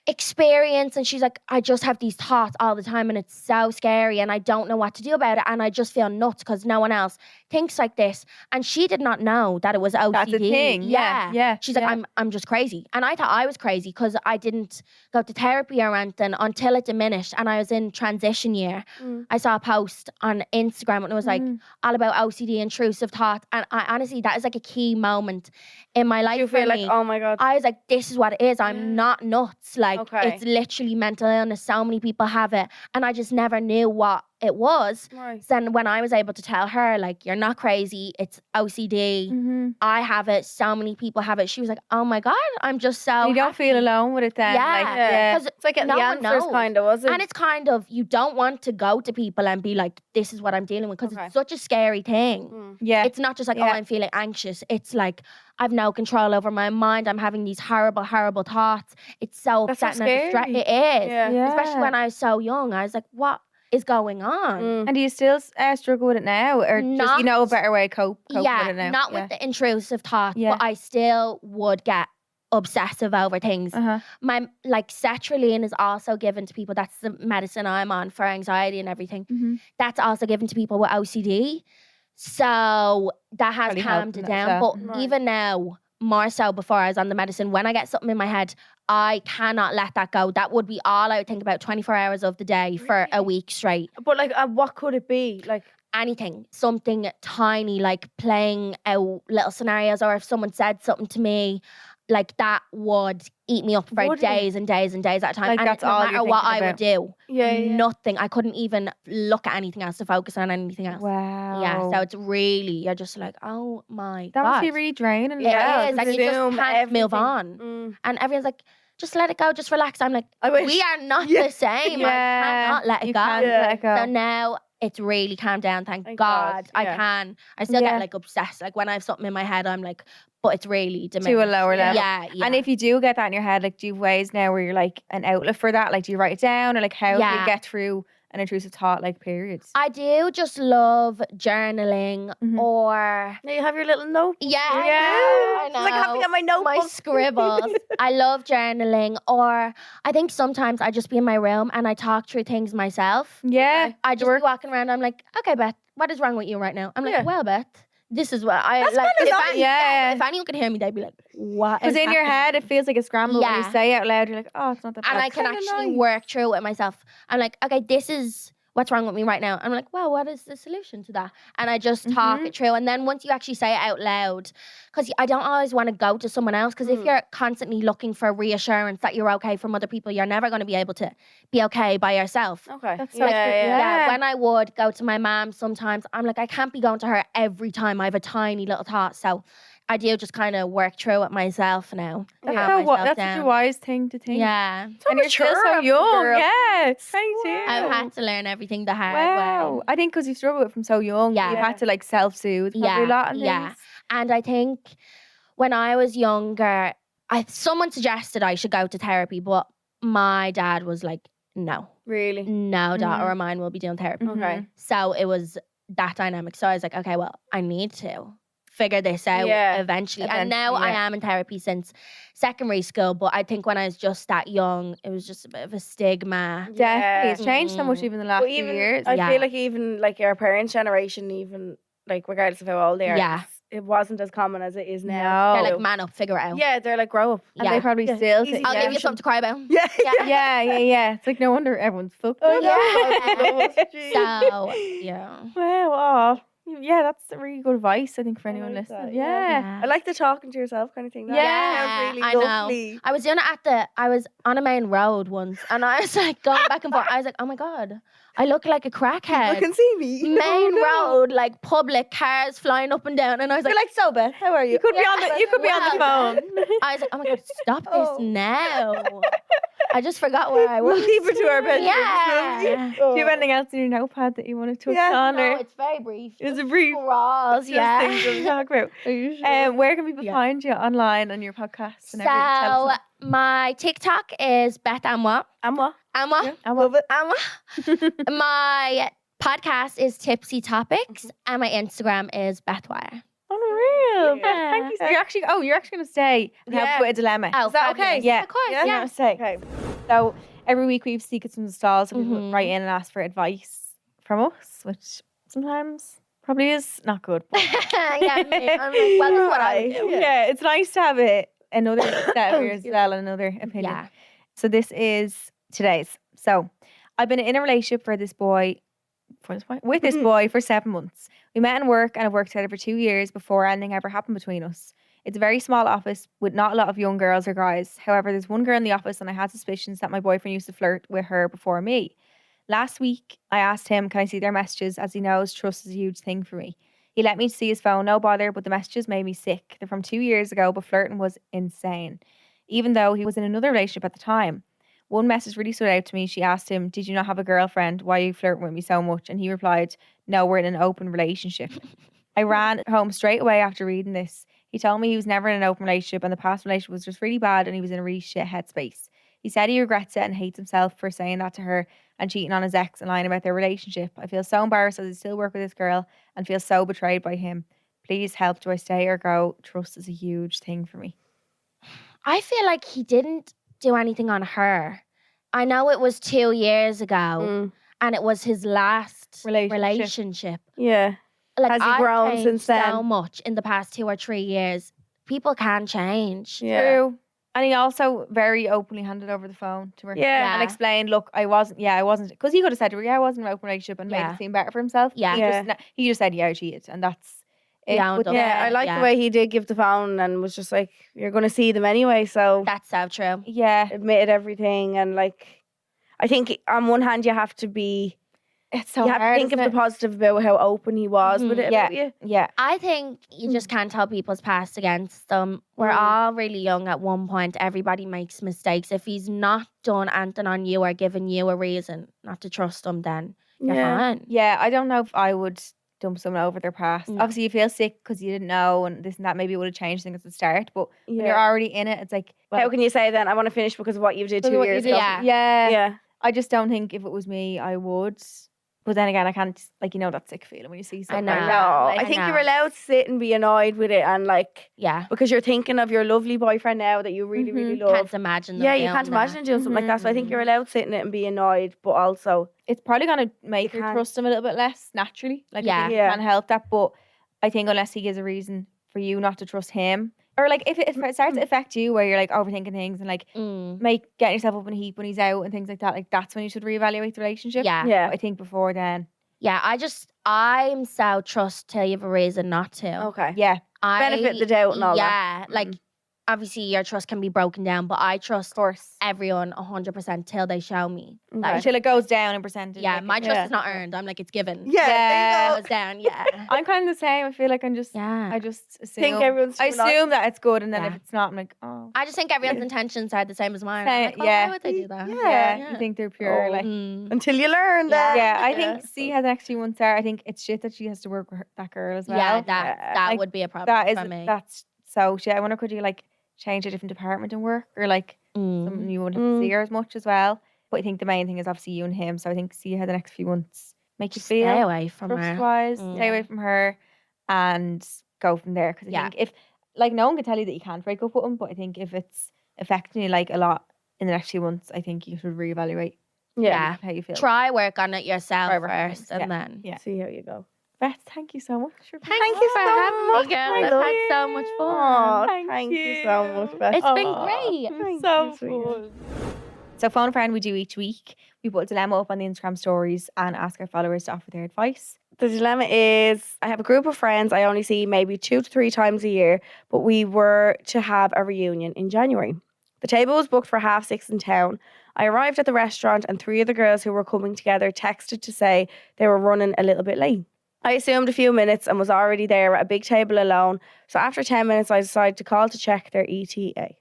[SPEAKER 2] experience and she's like, I just have these thoughts all the time and it's so scary and I don't know what to do about it and I just feel nuts because no one else thinks like this. And she did not know that it was OCD.
[SPEAKER 1] That's a thing. Yeah.
[SPEAKER 2] She's like, I'm just crazy. And I thought I was crazy because I didn't go to therapy or anything until it diminished and I was in transition year. I saw a post on Instagram and it was like all about OCD, intrusive thoughts. And I honestly, that is like a key moment in my life.
[SPEAKER 3] You feel
[SPEAKER 2] for
[SPEAKER 3] like,
[SPEAKER 2] me.
[SPEAKER 3] oh my God.
[SPEAKER 2] I was like, this is what it is. I'm not nuts. Like, it's literally mental illness. So many people have it. And I just never knew what it was.
[SPEAKER 3] Right.
[SPEAKER 2] So then when I was able to tell her, like, you're not crazy, it's OCD. I have it. So many people have it. She was like, oh my God, I'm just so
[SPEAKER 1] You don't
[SPEAKER 2] happy.
[SPEAKER 1] feel alone with it then.
[SPEAKER 2] Yeah.
[SPEAKER 1] Like, yeah.
[SPEAKER 2] 'Cause
[SPEAKER 3] It's like
[SPEAKER 2] no
[SPEAKER 3] the
[SPEAKER 2] one
[SPEAKER 3] answers
[SPEAKER 2] knows.
[SPEAKER 3] kind of, was it?
[SPEAKER 2] And it's kind of, you don't want to go to people and be like, this is what I'm dealing with. Because it's such a scary thing.
[SPEAKER 1] Yeah.
[SPEAKER 2] It's not just like, oh, I'm feeling anxious. It's like, I've no control over my mind. I'm having these horrible, horrible thoughts. It's so
[SPEAKER 3] That's so
[SPEAKER 2] upsetting and
[SPEAKER 3] scary.
[SPEAKER 2] It is.
[SPEAKER 3] Yeah.
[SPEAKER 2] Especially when I was so young. I was like, what is going on?
[SPEAKER 1] And do you still struggle with it now? Or just, you know, a better way to cope with it now?
[SPEAKER 2] Not with the intrusive thoughts,
[SPEAKER 1] Yeah.
[SPEAKER 2] but I still would get obsessive over things. My like sertraline is also given to people. That's the medicine I'm on for anxiety and everything. That's also given to people with OCD. So that has
[SPEAKER 1] Probably
[SPEAKER 2] calmed
[SPEAKER 1] helping
[SPEAKER 2] it
[SPEAKER 1] that as
[SPEAKER 2] down.
[SPEAKER 1] well.
[SPEAKER 2] But even now, more so before I was on the medicine, when I get something in my head, I cannot let that go. That would be all I would think about 24 hours of the day for a week straight.
[SPEAKER 3] But like, what could it be? Like,
[SPEAKER 2] Anything, something tiny, like playing out little scenarios, or if someone said something to me, like that would eat me up for
[SPEAKER 3] Would it?
[SPEAKER 2] days and days and days at a time.
[SPEAKER 1] Like,
[SPEAKER 2] and
[SPEAKER 1] that's
[SPEAKER 2] no
[SPEAKER 1] all
[SPEAKER 2] matter
[SPEAKER 1] you're
[SPEAKER 2] what
[SPEAKER 1] thinking
[SPEAKER 2] I would do,
[SPEAKER 3] yeah.
[SPEAKER 2] nothing. I couldn't even look at anything else to focus on anything else.
[SPEAKER 1] Wow.
[SPEAKER 2] Yeah, so it's really, you're just like, oh my
[SPEAKER 1] That
[SPEAKER 2] God.
[SPEAKER 1] must be really draining.
[SPEAKER 2] It
[SPEAKER 1] as
[SPEAKER 2] is,
[SPEAKER 1] well.
[SPEAKER 2] and you just
[SPEAKER 3] Consume
[SPEAKER 2] can't move
[SPEAKER 3] everything.
[SPEAKER 2] on. And everyone's like, just let it go, just relax. I'm like,
[SPEAKER 3] I wish.
[SPEAKER 2] we are not
[SPEAKER 3] Yeah.
[SPEAKER 2] the same.
[SPEAKER 1] Yeah.
[SPEAKER 2] I cannot let it
[SPEAKER 1] You
[SPEAKER 2] go.
[SPEAKER 1] can't let it go.
[SPEAKER 2] So now it's really calmed down, thank
[SPEAKER 3] Thank
[SPEAKER 2] God.
[SPEAKER 3] God,
[SPEAKER 2] I
[SPEAKER 3] yeah.
[SPEAKER 2] can. I still
[SPEAKER 1] Yeah.
[SPEAKER 2] get like obsessed. Like when I have something in my head, I'm like, but it's really diminished.
[SPEAKER 1] To a lower level.
[SPEAKER 2] Yeah, yeah.
[SPEAKER 1] And if you do get that in your head, like, do you have ways now where you're like an outlet for that? Like, do you write it down, or like how do you
[SPEAKER 2] Yeah.
[SPEAKER 1] get through an intrusive thought like periods?
[SPEAKER 2] I do just love journaling or
[SPEAKER 3] Now you have your little notebook.
[SPEAKER 2] I
[SPEAKER 3] It's like I have to
[SPEAKER 2] know.
[SPEAKER 3] get my notebook.
[SPEAKER 2] My scribbles. I love journaling, or I think sometimes I just be in my room and I talk through things myself.
[SPEAKER 1] Yeah.
[SPEAKER 2] I just be walking around. I'm like, okay, Beth, what is wrong with you right now? I'm like,
[SPEAKER 3] Yeah.
[SPEAKER 2] well, Beth, This is what I
[SPEAKER 3] That's
[SPEAKER 2] like.
[SPEAKER 3] kind of
[SPEAKER 2] If,
[SPEAKER 3] nice.
[SPEAKER 1] Yeah.
[SPEAKER 2] if anyone could hear me, they'd be like, "What?"
[SPEAKER 1] Because
[SPEAKER 2] is
[SPEAKER 1] in your
[SPEAKER 2] happening?
[SPEAKER 1] head, it feels like a scramble. When
[SPEAKER 2] Yeah.
[SPEAKER 1] you say it out loud, you're like, oh, it's not that bad.
[SPEAKER 2] And I can
[SPEAKER 3] kinda
[SPEAKER 2] actually
[SPEAKER 3] nice.
[SPEAKER 2] work through it myself. I'm like, okay, this is what's wrong with me right now. I'm like, well, what is the solution to that? And I just talk it through. And then once you actually say it out loud, because I don't always want to go to someone else, because if you're constantly looking for reassurance that you're okay from other people, you're never going to be able to be okay by yourself.
[SPEAKER 3] Okay.
[SPEAKER 1] That's so true.
[SPEAKER 3] yeah.
[SPEAKER 1] Yeah.
[SPEAKER 2] When I would go to my mom sometimes, I'm like, I can't be going to her every time I have a tiny little thought. So I do just kind of work through it myself now.
[SPEAKER 1] That's,
[SPEAKER 2] calm
[SPEAKER 1] so,
[SPEAKER 2] myself
[SPEAKER 1] that's
[SPEAKER 2] down.
[SPEAKER 1] such a wise thing to think.
[SPEAKER 2] Yeah.
[SPEAKER 1] And you're still
[SPEAKER 3] mature
[SPEAKER 1] so
[SPEAKER 3] of a
[SPEAKER 1] young.
[SPEAKER 3] girl.
[SPEAKER 1] Yeah. 22.
[SPEAKER 2] I've had to learn everything the hard
[SPEAKER 1] Wow.
[SPEAKER 2] way.
[SPEAKER 1] I think because you struggled with it from so young,
[SPEAKER 2] Yeah.
[SPEAKER 1] you've had to like self-soothe probably a lot and things.
[SPEAKER 2] Yeah. And I think when I was younger, someone suggested I should go to therapy, but my dad was like, no,
[SPEAKER 3] Really?
[SPEAKER 2] no daughter of mine will be doing therapy.
[SPEAKER 3] Okay.
[SPEAKER 2] So it was that dynamic. So I was like, okay, well, I need to figure this out eventually. And now I am in therapy since secondary school, but I think when I was just that young, it was just a bit of a stigma.
[SPEAKER 1] Definitely. It's changed so much even in the last
[SPEAKER 3] But
[SPEAKER 1] few
[SPEAKER 3] even,
[SPEAKER 1] years.
[SPEAKER 3] I
[SPEAKER 2] Yeah.
[SPEAKER 3] feel like even like our parents' generation, even like regardless of how old they are,
[SPEAKER 2] Yeah.
[SPEAKER 3] it wasn't as common as it is now.
[SPEAKER 2] They're
[SPEAKER 1] No.
[SPEAKER 2] like, man up, figure it out.
[SPEAKER 3] Yeah, they're like, grow up.
[SPEAKER 1] And they probably still
[SPEAKER 3] easy
[SPEAKER 1] think,
[SPEAKER 2] I'll give you something to cry about.
[SPEAKER 3] Yeah.
[SPEAKER 1] yeah. It's like no wonder everyone's fucked up.
[SPEAKER 2] So, yeah.
[SPEAKER 1] Wow. Oh. Yeah, that's really good advice, I think, for anyone
[SPEAKER 3] like
[SPEAKER 1] listening.
[SPEAKER 3] that,
[SPEAKER 1] yeah.
[SPEAKER 3] I like the talking to yourself kind of thing. That
[SPEAKER 2] Yeah,
[SPEAKER 3] sounds really
[SPEAKER 2] I know.
[SPEAKER 3] lovely.
[SPEAKER 2] I was doing it I was on a main road once and I was like going back and forth. I was like, oh my God, I look like a crackhead.
[SPEAKER 3] You can see me.
[SPEAKER 2] Main
[SPEAKER 3] Oh, no.
[SPEAKER 2] road, like public, cars flying up and down. And I was
[SPEAKER 3] You're
[SPEAKER 2] like,
[SPEAKER 3] like, so Beth, how are you?
[SPEAKER 1] You could be on the
[SPEAKER 2] Wow.
[SPEAKER 1] phone.
[SPEAKER 2] I was like, oh my God, stop
[SPEAKER 3] Oh.
[SPEAKER 2] this now. I just forgot where I was.
[SPEAKER 3] We'll keep it to our bedroom.
[SPEAKER 2] Yeah.
[SPEAKER 3] Oh.
[SPEAKER 1] Do you have anything else in your notepad that you want to touch
[SPEAKER 3] Yeah.
[SPEAKER 1] on?
[SPEAKER 2] No,
[SPEAKER 1] Or
[SPEAKER 2] it's very brief.
[SPEAKER 1] is it brief?
[SPEAKER 2] Crawls,
[SPEAKER 1] Just
[SPEAKER 2] yeah.
[SPEAKER 1] things to talk about.
[SPEAKER 3] Are you sure?
[SPEAKER 1] Where can people
[SPEAKER 2] Yeah.
[SPEAKER 1] find you online on your podcast and everything? Tell
[SPEAKER 2] So
[SPEAKER 1] us
[SPEAKER 2] my TikTok is Beth Amwa.
[SPEAKER 3] Amma.
[SPEAKER 2] Amwa.
[SPEAKER 1] Yeah.
[SPEAKER 3] I love it.
[SPEAKER 2] Amwa. My podcast is Tipsy Topics and my Instagram is Beth Wyer.
[SPEAKER 1] Unreal.
[SPEAKER 2] Yeah.
[SPEAKER 1] Thank you. So you're actually going to stay and help
[SPEAKER 3] Yeah.
[SPEAKER 1] with a dilemma.
[SPEAKER 2] Oh,
[SPEAKER 3] Is that
[SPEAKER 2] fabulous.
[SPEAKER 3] okay?
[SPEAKER 1] Yeah.
[SPEAKER 2] Of course,
[SPEAKER 3] Yeah?
[SPEAKER 2] yeah.
[SPEAKER 1] Stay.
[SPEAKER 3] Okay.
[SPEAKER 1] So every week we have secrets from the stalls, so people
[SPEAKER 2] Mhm.
[SPEAKER 1] write in and ask for advice from us, which sometimes probably is not good. But
[SPEAKER 2] yeah, I'm like, well, this is what I would do.
[SPEAKER 1] yeah, it's nice to have another set of ears as well and another opinion.
[SPEAKER 2] Yeah.
[SPEAKER 1] So this is today's. So I've been in a relationship with this boy for 7 months. We met in work and have worked together for 2 years before anything ever happened between us. It's a very small office with not a lot of young girls or guys. However, there's one girl in the office and I had suspicions that my boyfriend used to flirt with her before me. Last week, I asked him, can I see their messages, as he knows trust is a huge thing for me. He let me see his phone, no bother, but the messages made me sick. They're from 2 years ago, but flirting was insane, even though he was in another relationship at the time. One message really stood out to me. She asked him, did you not have a girlfriend? Why are you flirting with me so much? And he replied, no, we're in an open relationship. I ran home straight away after reading this. He told me he was never in an open relationship and the past relationship was just really bad and he was in a really shit headspace. He said he regrets it and hates himself for saying that to her and cheating on his ex and lying about their relationship. I feel so embarrassed as I still work with this girl and feel so betrayed by him. Please help. Do I stay or go? Trust is a huge thing for me.
[SPEAKER 2] I feel like he didn't do anything on her. I know it was 2 years ago and it was his last relationship.
[SPEAKER 3] Yeah.
[SPEAKER 2] Like,
[SPEAKER 3] Has he
[SPEAKER 2] I've
[SPEAKER 3] grown
[SPEAKER 2] changed
[SPEAKER 3] since then?
[SPEAKER 2] so much in the past 2 or 3 years. People can change.
[SPEAKER 3] Yeah.
[SPEAKER 1] True. And he also very openly handed over the phone to her.
[SPEAKER 3] Yeah.
[SPEAKER 1] And explained, look, I wasn't, because he could have said to her, I wasn't in an open relationship and made
[SPEAKER 2] Yeah.
[SPEAKER 1] it seem better for himself.
[SPEAKER 2] Yeah.
[SPEAKER 1] He just said, I cheated. And that's it.
[SPEAKER 2] Yeah,
[SPEAKER 1] But
[SPEAKER 3] Yeah, I like the way he did give the phone and was just like, you're going to see them anyway. So
[SPEAKER 2] That's so true.
[SPEAKER 1] yeah.
[SPEAKER 3] admitted everything. And like, I think on one hand, you have to be,
[SPEAKER 1] It's so
[SPEAKER 3] you have
[SPEAKER 1] hard,
[SPEAKER 3] to think of
[SPEAKER 1] isn't
[SPEAKER 3] the
[SPEAKER 1] it?
[SPEAKER 3] positive about how open he was with it.
[SPEAKER 1] Yeah.
[SPEAKER 3] about you.
[SPEAKER 1] Yeah.
[SPEAKER 2] I think you just can't tell people's past against them. We're all really young at one point. Everybody makes mistakes. If he's not done anything on you or given you a reason not to trust him, then you're fine.
[SPEAKER 1] Yeah. I don't know if I would dump someone over their past.
[SPEAKER 2] No.
[SPEAKER 1] Obviously, you feel sick because you didn't know and this and that. Maybe it would have changed things at the start. But when you're
[SPEAKER 3] Yeah.
[SPEAKER 1] already in it, it's like,
[SPEAKER 3] How can you say then, I want to finish because of what you did 2
[SPEAKER 1] what you
[SPEAKER 3] years
[SPEAKER 1] did.
[SPEAKER 3] ago?
[SPEAKER 2] Yeah.
[SPEAKER 1] Yeah. I just don't think if it was me, I would. But then again, I can't, that sick feeling when you see something
[SPEAKER 2] know.
[SPEAKER 1] like
[SPEAKER 3] No,
[SPEAKER 1] that. Like,
[SPEAKER 3] I think
[SPEAKER 2] know.
[SPEAKER 3] you're allowed to sit and be annoyed with it and like,
[SPEAKER 2] Yeah.
[SPEAKER 3] because you're thinking of your lovely boyfriend now that you really, really love.
[SPEAKER 2] Can't imagine them
[SPEAKER 3] Yeah, you
[SPEAKER 2] doing
[SPEAKER 3] can't
[SPEAKER 2] that.
[SPEAKER 3] imagine doing something like that. So I think you're allowed to sit in it and be annoyed, but also
[SPEAKER 1] it's probably going to make
[SPEAKER 3] You
[SPEAKER 1] her
[SPEAKER 3] can't-
[SPEAKER 1] trust him a little bit less naturally. Like, I
[SPEAKER 2] Yeah.
[SPEAKER 1] think
[SPEAKER 3] Yeah.
[SPEAKER 1] it can help that. But I think unless he gives a reason for you not to trust him, or like if it starts to affect you where you're like overthinking things and like getting yourself up in a heap when he's out and things like that, like that's when you should reevaluate the relationship.
[SPEAKER 2] Yeah.
[SPEAKER 1] But I think before then.
[SPEAKER 2] Yeah, I'm so trust till you have a reason not to.
[SPEAKER 3] Okay.
[SPEAKER 1] Yeah.
[SPEAKER 3] Benefit the doubt and all
[SPEAKER 2] that. Yeah, like obviously your trust can be broken down, but I trust everyone 100% till they show me.
[SPEAKER 3] Okay.
[SPEAKER 1] Until it goes down in percentage.
[SPEAKER 2] Yeah,
[SPEAKER 1] like,
[SPEAKER 2] my trust is not earned. I'm like, it's given.
[SPEAKER 3] Yeah.
[SPEAKER 2] It goes down. Yeah.
[SPEAKER 1] I'm kind of the same. I feel like I just assume.
[SPEAKER 3] Think everyone's
[SPEAKER 1] I
[SPEAKER 3] doing
[SPEAKER 1] assume that it's good, and then if it's not, I'm like, oh.
[SPEAKER 2] I just think everyone's intentions are the same as mine. I'm like,
[SPEAKER 1] yeah.
[SPEAKER 2] Why would they do that?
[SPEAKER 1] Yeah. You think they're pure, like.
[SPEAKER 3] Until you learn that.
[SPEAKER 1] Yeah, I think C has the next few months there. I think it's shit that she has to work with that girl as well.
[SPEAKER 2] Yeah, that
[SPEAKER 1] like,
[SPEAKER 2] would be a problem for me.
[SPEAKER 1] That's so shit. I wonder, could you like change a different department and work, or like something you wouldn't have to see her as much as well? But I think the main thing is obviously you and him. So I think see how the next few months make you feel
[SPEAKER 2] stay away from
[SPEAKER 1] her. Stay away from her, and go from there. Because I think if like no one can tell you that you can't break up with him, but I think if it's affecting you like a lot in the next few months, I think you should reevaluate.
[SPEAKER 2] Yeah,
[SPEAKER 1] how you feel.
[SPEAKER 2] Try work on it yourself first, and then
[SPEAKER 3] see how you go.
[SPEAKER 1] Beth, thank you so much.
[SPEAKER 2] Thank you for having me, girl. I've had so much fun.
[SPEAKER 3] Thank you so much, Beth.
[SPEAKER 2] It's been great.
[SPEAKER 1] So fun. So phone a friend we do each week. We put a dilemma up on the Instagram stories and ask our followers to offer their advice.
[SPEAKER 3] The dilemma is I have a group of friends I only see maybe 2 to 3 times a year, but we were to have a reunion in January. The table was booked for 6:30 in town. I arrived at the restaurant and 3 of the girls who were coming together texted to say they were running a little bit late. I assumed a few minutes and was already there at a big table alone, so after 10 minutes I decided to call to check their ETA.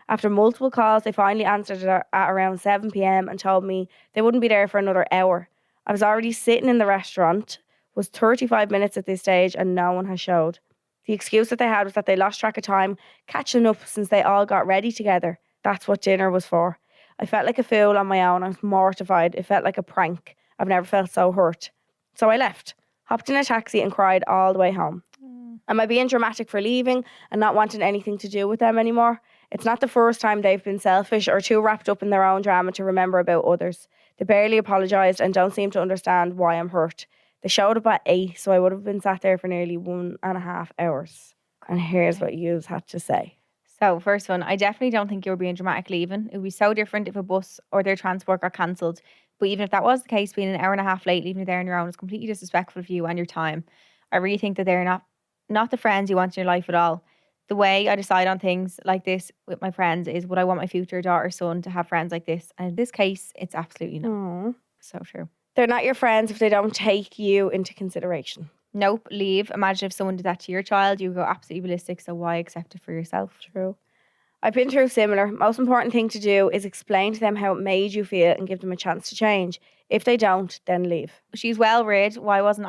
[SPEAKER 3] After multiple calls, they finally answered at around 7 p.m. and told me they wouldn't be there for another hour. I was already sitting in the restaurant, was 35 minutes at this stage, and no one has showed. The excuse that they had was that they lost track of time, catching up since they all got ready together. That's what dinner was for. I felt like a fool on my own. I was mortified. It felt like a prank. I've never felt so hurt. So I left, hopped in a taxi and cried all the way home. Am I being dramatic for leaving and not wanting anything to do with them anymore? It's not the first time they've been selfish or too wrapped up in their own drama to remember about others. They barely apologised and don't seem to understand why I'm hurt. They showed up at 8, so I would have been sat there for nearly 1.5 hours. And here's what yous had to say.
[SPEAKER 1] So, first one, I definitely don't think you were being dramatic leaving. It would be so different if a bus or their transport got cancelled. But even if that was the case, being an hour and a half late, leaving you there on your own is completely disrespectful of you and your time. I really think that they're not the friends you want in your life at all. The way I decide on things like this with my friends is, would I want my future daughter or son to have friends like this? And in this case, it's absolutely not.
[SPEAKER 3] Aww.
[SPEAKER 1] So true.
[SPEAKER 3] They're not your friends if they don't take you into consideration.
[SPEAKER 1] Nope, leave. Imagine if someone did that to your child, you would go absolutely ballistic. So why accept it for yourself?
[SPEAKER 3] True. I've been through similar. Most important thing to do is explain to them how it made you feel and give them a chance to change. If they don't, then leave.
[SPEAKER 1] She's well read. Why wasn't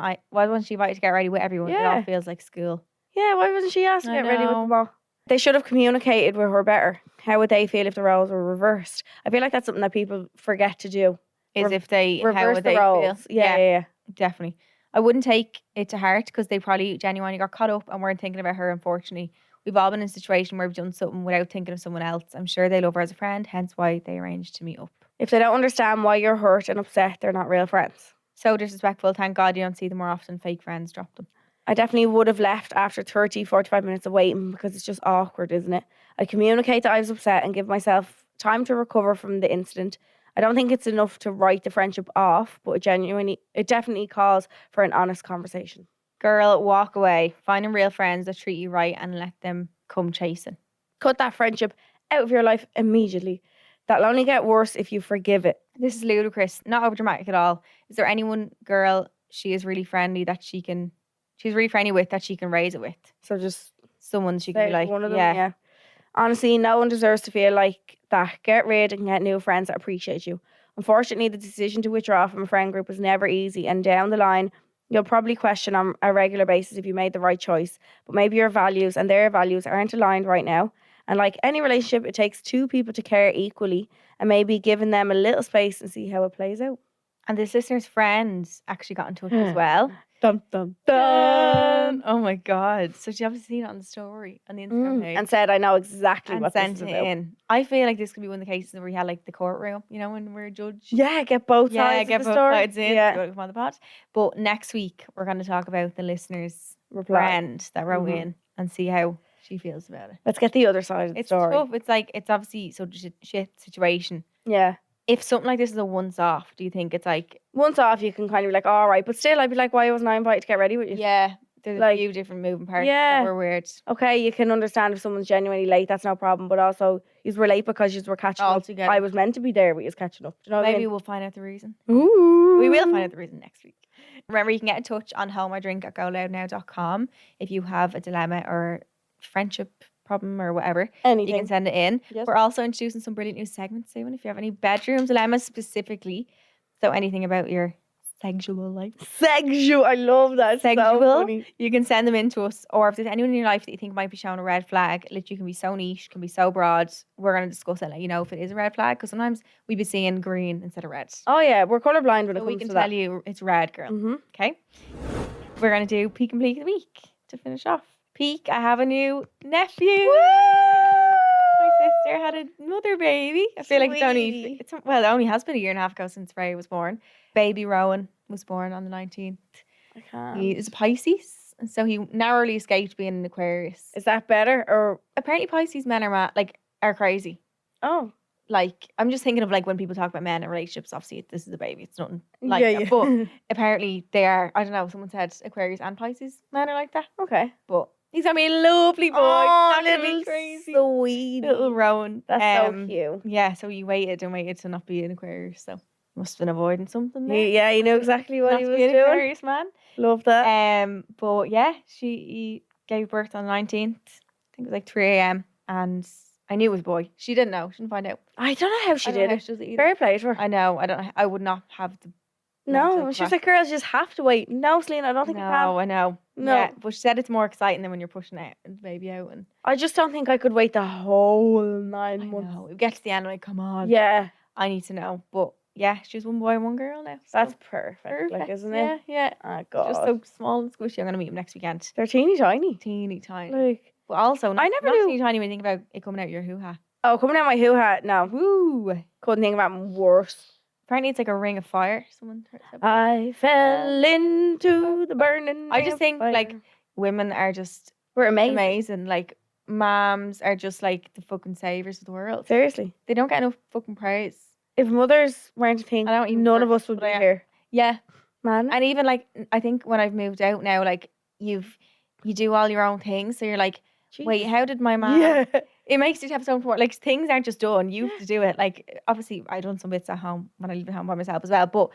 [SPEAKER 1] she invited to get ready with everyone? It all feels like school.
[SPEAKER 3] Yeah, why wasn't she asked to get ready with them all? They should have communicated with her better. How would they feel if the roles were reversed? I feel like that's something that people forget to do.
[SPEAKER 1] Is if they
[SPEAKER 3] reverse the roles.
[SPEAKER 1] Feel. Yeah, definitely. I wouldn't take it to heart because they probably genuinely got caught up and weren't thinking about her, unfortunately. We've all been in a situation where we've done something without thinking of someone else. I'm sure they love her as a friend, hence why they arranged to meet up.
[SPEAKER 3] If they don't understand why you're hurt and upset, they're not real friends.
[SPEAKER 1] So disrespectful. Thank God you don't see them more often. Fake friends, drop them.
[SPEAKER 3] I definitely would have left after 30, 45 minutes of waiting because it's just awkward, isn't it? I communicate that I was upset and give myself time to recover from the incident. I don't think it's enough to write the friendship off, but it definitely calls for an honest conversation.
[SPEAKER 1] Girl, walk away. Finding real friends that treat you right and let them come chasing.
[SPEAKER 3] Cut that friendship out of your life immediately. That'll only get worse if you forgive it.
[SPEAKER 1] This is ludicrous. Not over dramatic at all. Is there anyone, girl, she is really friendly that she's really friendly with that she can raise it with?
[SPEAKER 3] So just
[SPEAKER 1] someone she can be like,
[SPEAKER 3] one of them, yeah. Honestly, no one deserves to feel like that. Get rid and get new friends that appreciate you. Unfortunately, the decision to withdraw from a friend group was never easy, and down the line, you'll probably question on a regular basis if you made the right choice. But maybe your values and their values aren't aligned right now. And like any relationship, it takes 2 people to care equally, and maybe giving them a little space and see how it plays out.
[SPEAKER 1] And this listener's friends actually got in touch as well.
[SPEAKER 3] Dun, dun, dun.
[SPEAKER 1] Oh my God. So she obviously seen it on the story on the Instagram page.
[SPEAKER 3] And said, I know exactly what this is about.
[SPEAKER 1] In. I feel like this could be one of the cases where we had like the courtroom, you know, when we're a judge.
[SPEAKER 3] Yeah, get both sides of the story.
[SPEAKER 1] Sides in. Yeah. Come on the pod. But next week, we're going to talk about the listener's
[SPEAKER 3] reply.
[SPEAKER 1] friend that wrote in and see how she feels about it.
[SPEAKER 3] Let's get the other side of the
[SPEAKER 1] It's
[SPEAKER 3] story.
[SPEAKER 1] tough. It's like, it's obviously such a shit situation.
[SPEAKER 3] Yeah.
[SPEAKER 1] If something like this is a once off, do you think it's like,
[SPEAKER 3] Once off, you can kind of be like, all right. But still, I'd be like, why wasn't I invited to get ready with you?
[SPEAKER 1] yeah, there's
[SPEAKER 3] Like,
[SPEAKER 1] a few different moving parts
[SPEAKER 3] yeah.
[SPEAKER 1] that were weird.
[SPEAKER 3] Okay, you can understand if someone's genuinely late, that's no problem. But also, you were late because you were catching
[SPEAKER 1] All
[SPEAKER 3] up.
[SPEAKER 1] together.
[SPEAKER 3] I was meant to be there, but you was catching up. Do you know what I
[SPEAKER 1] Maybe
[SPEAKER 3] mean?
[SPEAKER 1] we'll find out the reason.
[SPEAKER 3] Ooh.
[SPEAKER 1] We will find out the reason next week. Remember, you can get in touch on homeidrink@goloudnow.com if you have a dilemma or friendship problem or whatever.
[SPEAKER 3] Anything.
[SPEAKER 1] You can send it in.
[SPEAKER 3] Yes.
[SPEAKER 1] We're also introducing some brilliant new segments soon if you have any bedroom dilemmas specifically. So anything about your sexual life.
[SPEAKER 3] Sexual. I love that. It's so
[SPEAKER 1] Sexual.
[SPEAKER 3] funny.
[SPEAKER 1] You can send them in to us. Or if there's anyone in your life that you think might be showing a red flag, literally can be so niche, can be so broad. We're going to discuss it, let you know if it is a red flag. Because sometimes we be seeing green instead of red.
[SPEAKER 3] Oh, yeah. We're colourblind when it
[SPEAKER 1] So
[SPEAKER 3] comes
[SPEAKER 1] we can
[SPEAKER 3] to
[SPEAKER 1] tell
[SPEAKER 3] that.
[SPEAKER 1] you it's red, girl.
[SPEAKER 3] Mm-hmm.
[SPEAKER 1] Okay. We're going to do peak and bleak of the week to finish off. Peak, I have a new nephew. My sister had another baby. I feel like
[SPEAKER 3] Sweetie.
[SPEAKER 1] it only has been a year and a half ago since Ray was born. Baby Rowan was born on the 19th.
[SPEAKER 3] I can't.
[SPEAKER 1] He is a Pisces, and so he narrowly escaped being an Aquarius.
[SPEAKER 3] Is that better? Or
[SPEAKER 1] Apparently Pisces men are crazy.
[SPEAKER 3] oh,
[SPEAKER 1] Like, I'm just thinking of like when people talk about men and relationships, obviously this is a baby. It's nothing like
[SPEAKER 3] yeah,
[SPEAKER 1] that.
[SPEAKER 3] yeah.
[SPEAKER 1] But apparently they are, I don't know, someone said Aquarius and Pisces men are like that.
[SPEAKER 3] Okay.
[SPEAKER 1] But he's gonna be a lovely boy.
[SPEAKER 3] Oh,
[SPEAKER 1] Not gonna be
[SPEAKER 3] little
[SPEAKER 1] crazy.
[SPEAKER 3] sweet.
[SPEAKER 1] Little Rowan.
[SPEAKER 3] That's so cute.
[SPEAKER 1] Yeah, so he waited and waited to not be an Aquarius. So must have been avoiding something there.
[SPEAKER 3] He knew exactly what
[SPEAKER 1] Not
[SPEAKER 3] he
[SPEAKER 1] to
[SPEAKER 3] was
[SPEAKER 1] be an
[SPEAKER 3] doing.
[SPEAKER 1] Aquarius man.
[SPEAKER 3] Love that.
[SPEAKER 1] But yeah, he gave birth on the 19th. I think it was like 3 a.m. and I knew it was a boy. She didn't know. She didn't find out.
[SPEAKER 3] I don't know how she
[SPEAKER 1] I don't know
[SPEAKER 3] did
[SPEAKER 1] how
[SPEAKER 3] it.
[SPEAKER 1] she does it either.
[SPEAKER 3] Fair play to her.
[SPEAKER 1] I know. I don't know. I would not have the mental
[SPEAKER 3] No, she was
[SPEAKER 1] capacity.
[SPEAKER 3] like, girls just have to wait. No, Selena, I don't think I can.
[SPEAKER 1] No, I know.
[SPEAKER 3] No.
[SPEAKER 1] Yeah, but she said it's more exciting than when you're pushing out the baby out. And
[SPEAKER 3] I just don't think I could wait the whole
[SPEAKER 1] I
[SPEAKER 3] 9 months.
[SPEAKER 1] know. We get to the end, like, come on.
[SPEAKER 3] Yeah,
[SPEAKER 1] I need to know. But yeah, she's one boy and one girl now. So
[SPEAKER 3] that's perfect. Like, isn't it?
[SPEAKER 1] Yeah.
[SPEAKER 3] Oh,
[SPEAKER 1] She's
[SPEAKER 3] God.
[SPEAKER 1] just so small and squishy. I'm going to meet him next weekend.
[SPEAKER 3] They're teeny tiny.
[SPEAKER 1] Teeny tiny.
[SPEAKER 3] Like,
[SPEAKER 1] But also, not,
[SPEAKER 3] I never
[SPEAKER 1] not
[SPEAKER 3] knew.
[SPEAKER 1] teeny tiny when you think about it coming out your hoo-ha.
[SPEAKER 3] oh, coming out my hoo-ha. No,
[SPEAKER 1] Woo!
[SPEAKER 3] couldn't think about worse.
[SPEAKER 1] Apparently it's like a ring of fire. Someone said.
[SPEAKER 3] I fell into the burning.
[SPEAKER 1] I just think
[SPEAKER 3] fire.
[SPEAKER 1] like women are just
[SPEAKER 3] we're amazing.
[SPEAKER 1] amazing. Like moms are just like the fucking saviors of the world.
[SPEAKER 3] Seriously,
[SPEAKER 1] They don't get enough fucking praise.
[SPEAKER 3] if mothers weren't a thing,
[SPEAKER 1] I don't even
[SPEAKER 3] none of
[SPEAKER 1] work,
[SPEAKER 3] us would
[SPEAKER 1] but
[SPEAKER 3] be
[SPEAKER 1] I-
[SPEAKER 3] here,
[SPEAKER 1] Yeah.
[SPEAKER 3] man.
[SPEAKER 1] And even like I think when I've moved out now, like you do all your own things. So you're like, wait,
[SPEAKER 3] Jeez.
[SPEAKER 1] how did my mom?
[SPEAKER 3] Yeah.
[SPEAKER 1] It makes you have so much more. Like things aren't just done. You have to do it. Like obviously, I done some bits at home when I live at home by myself as well. But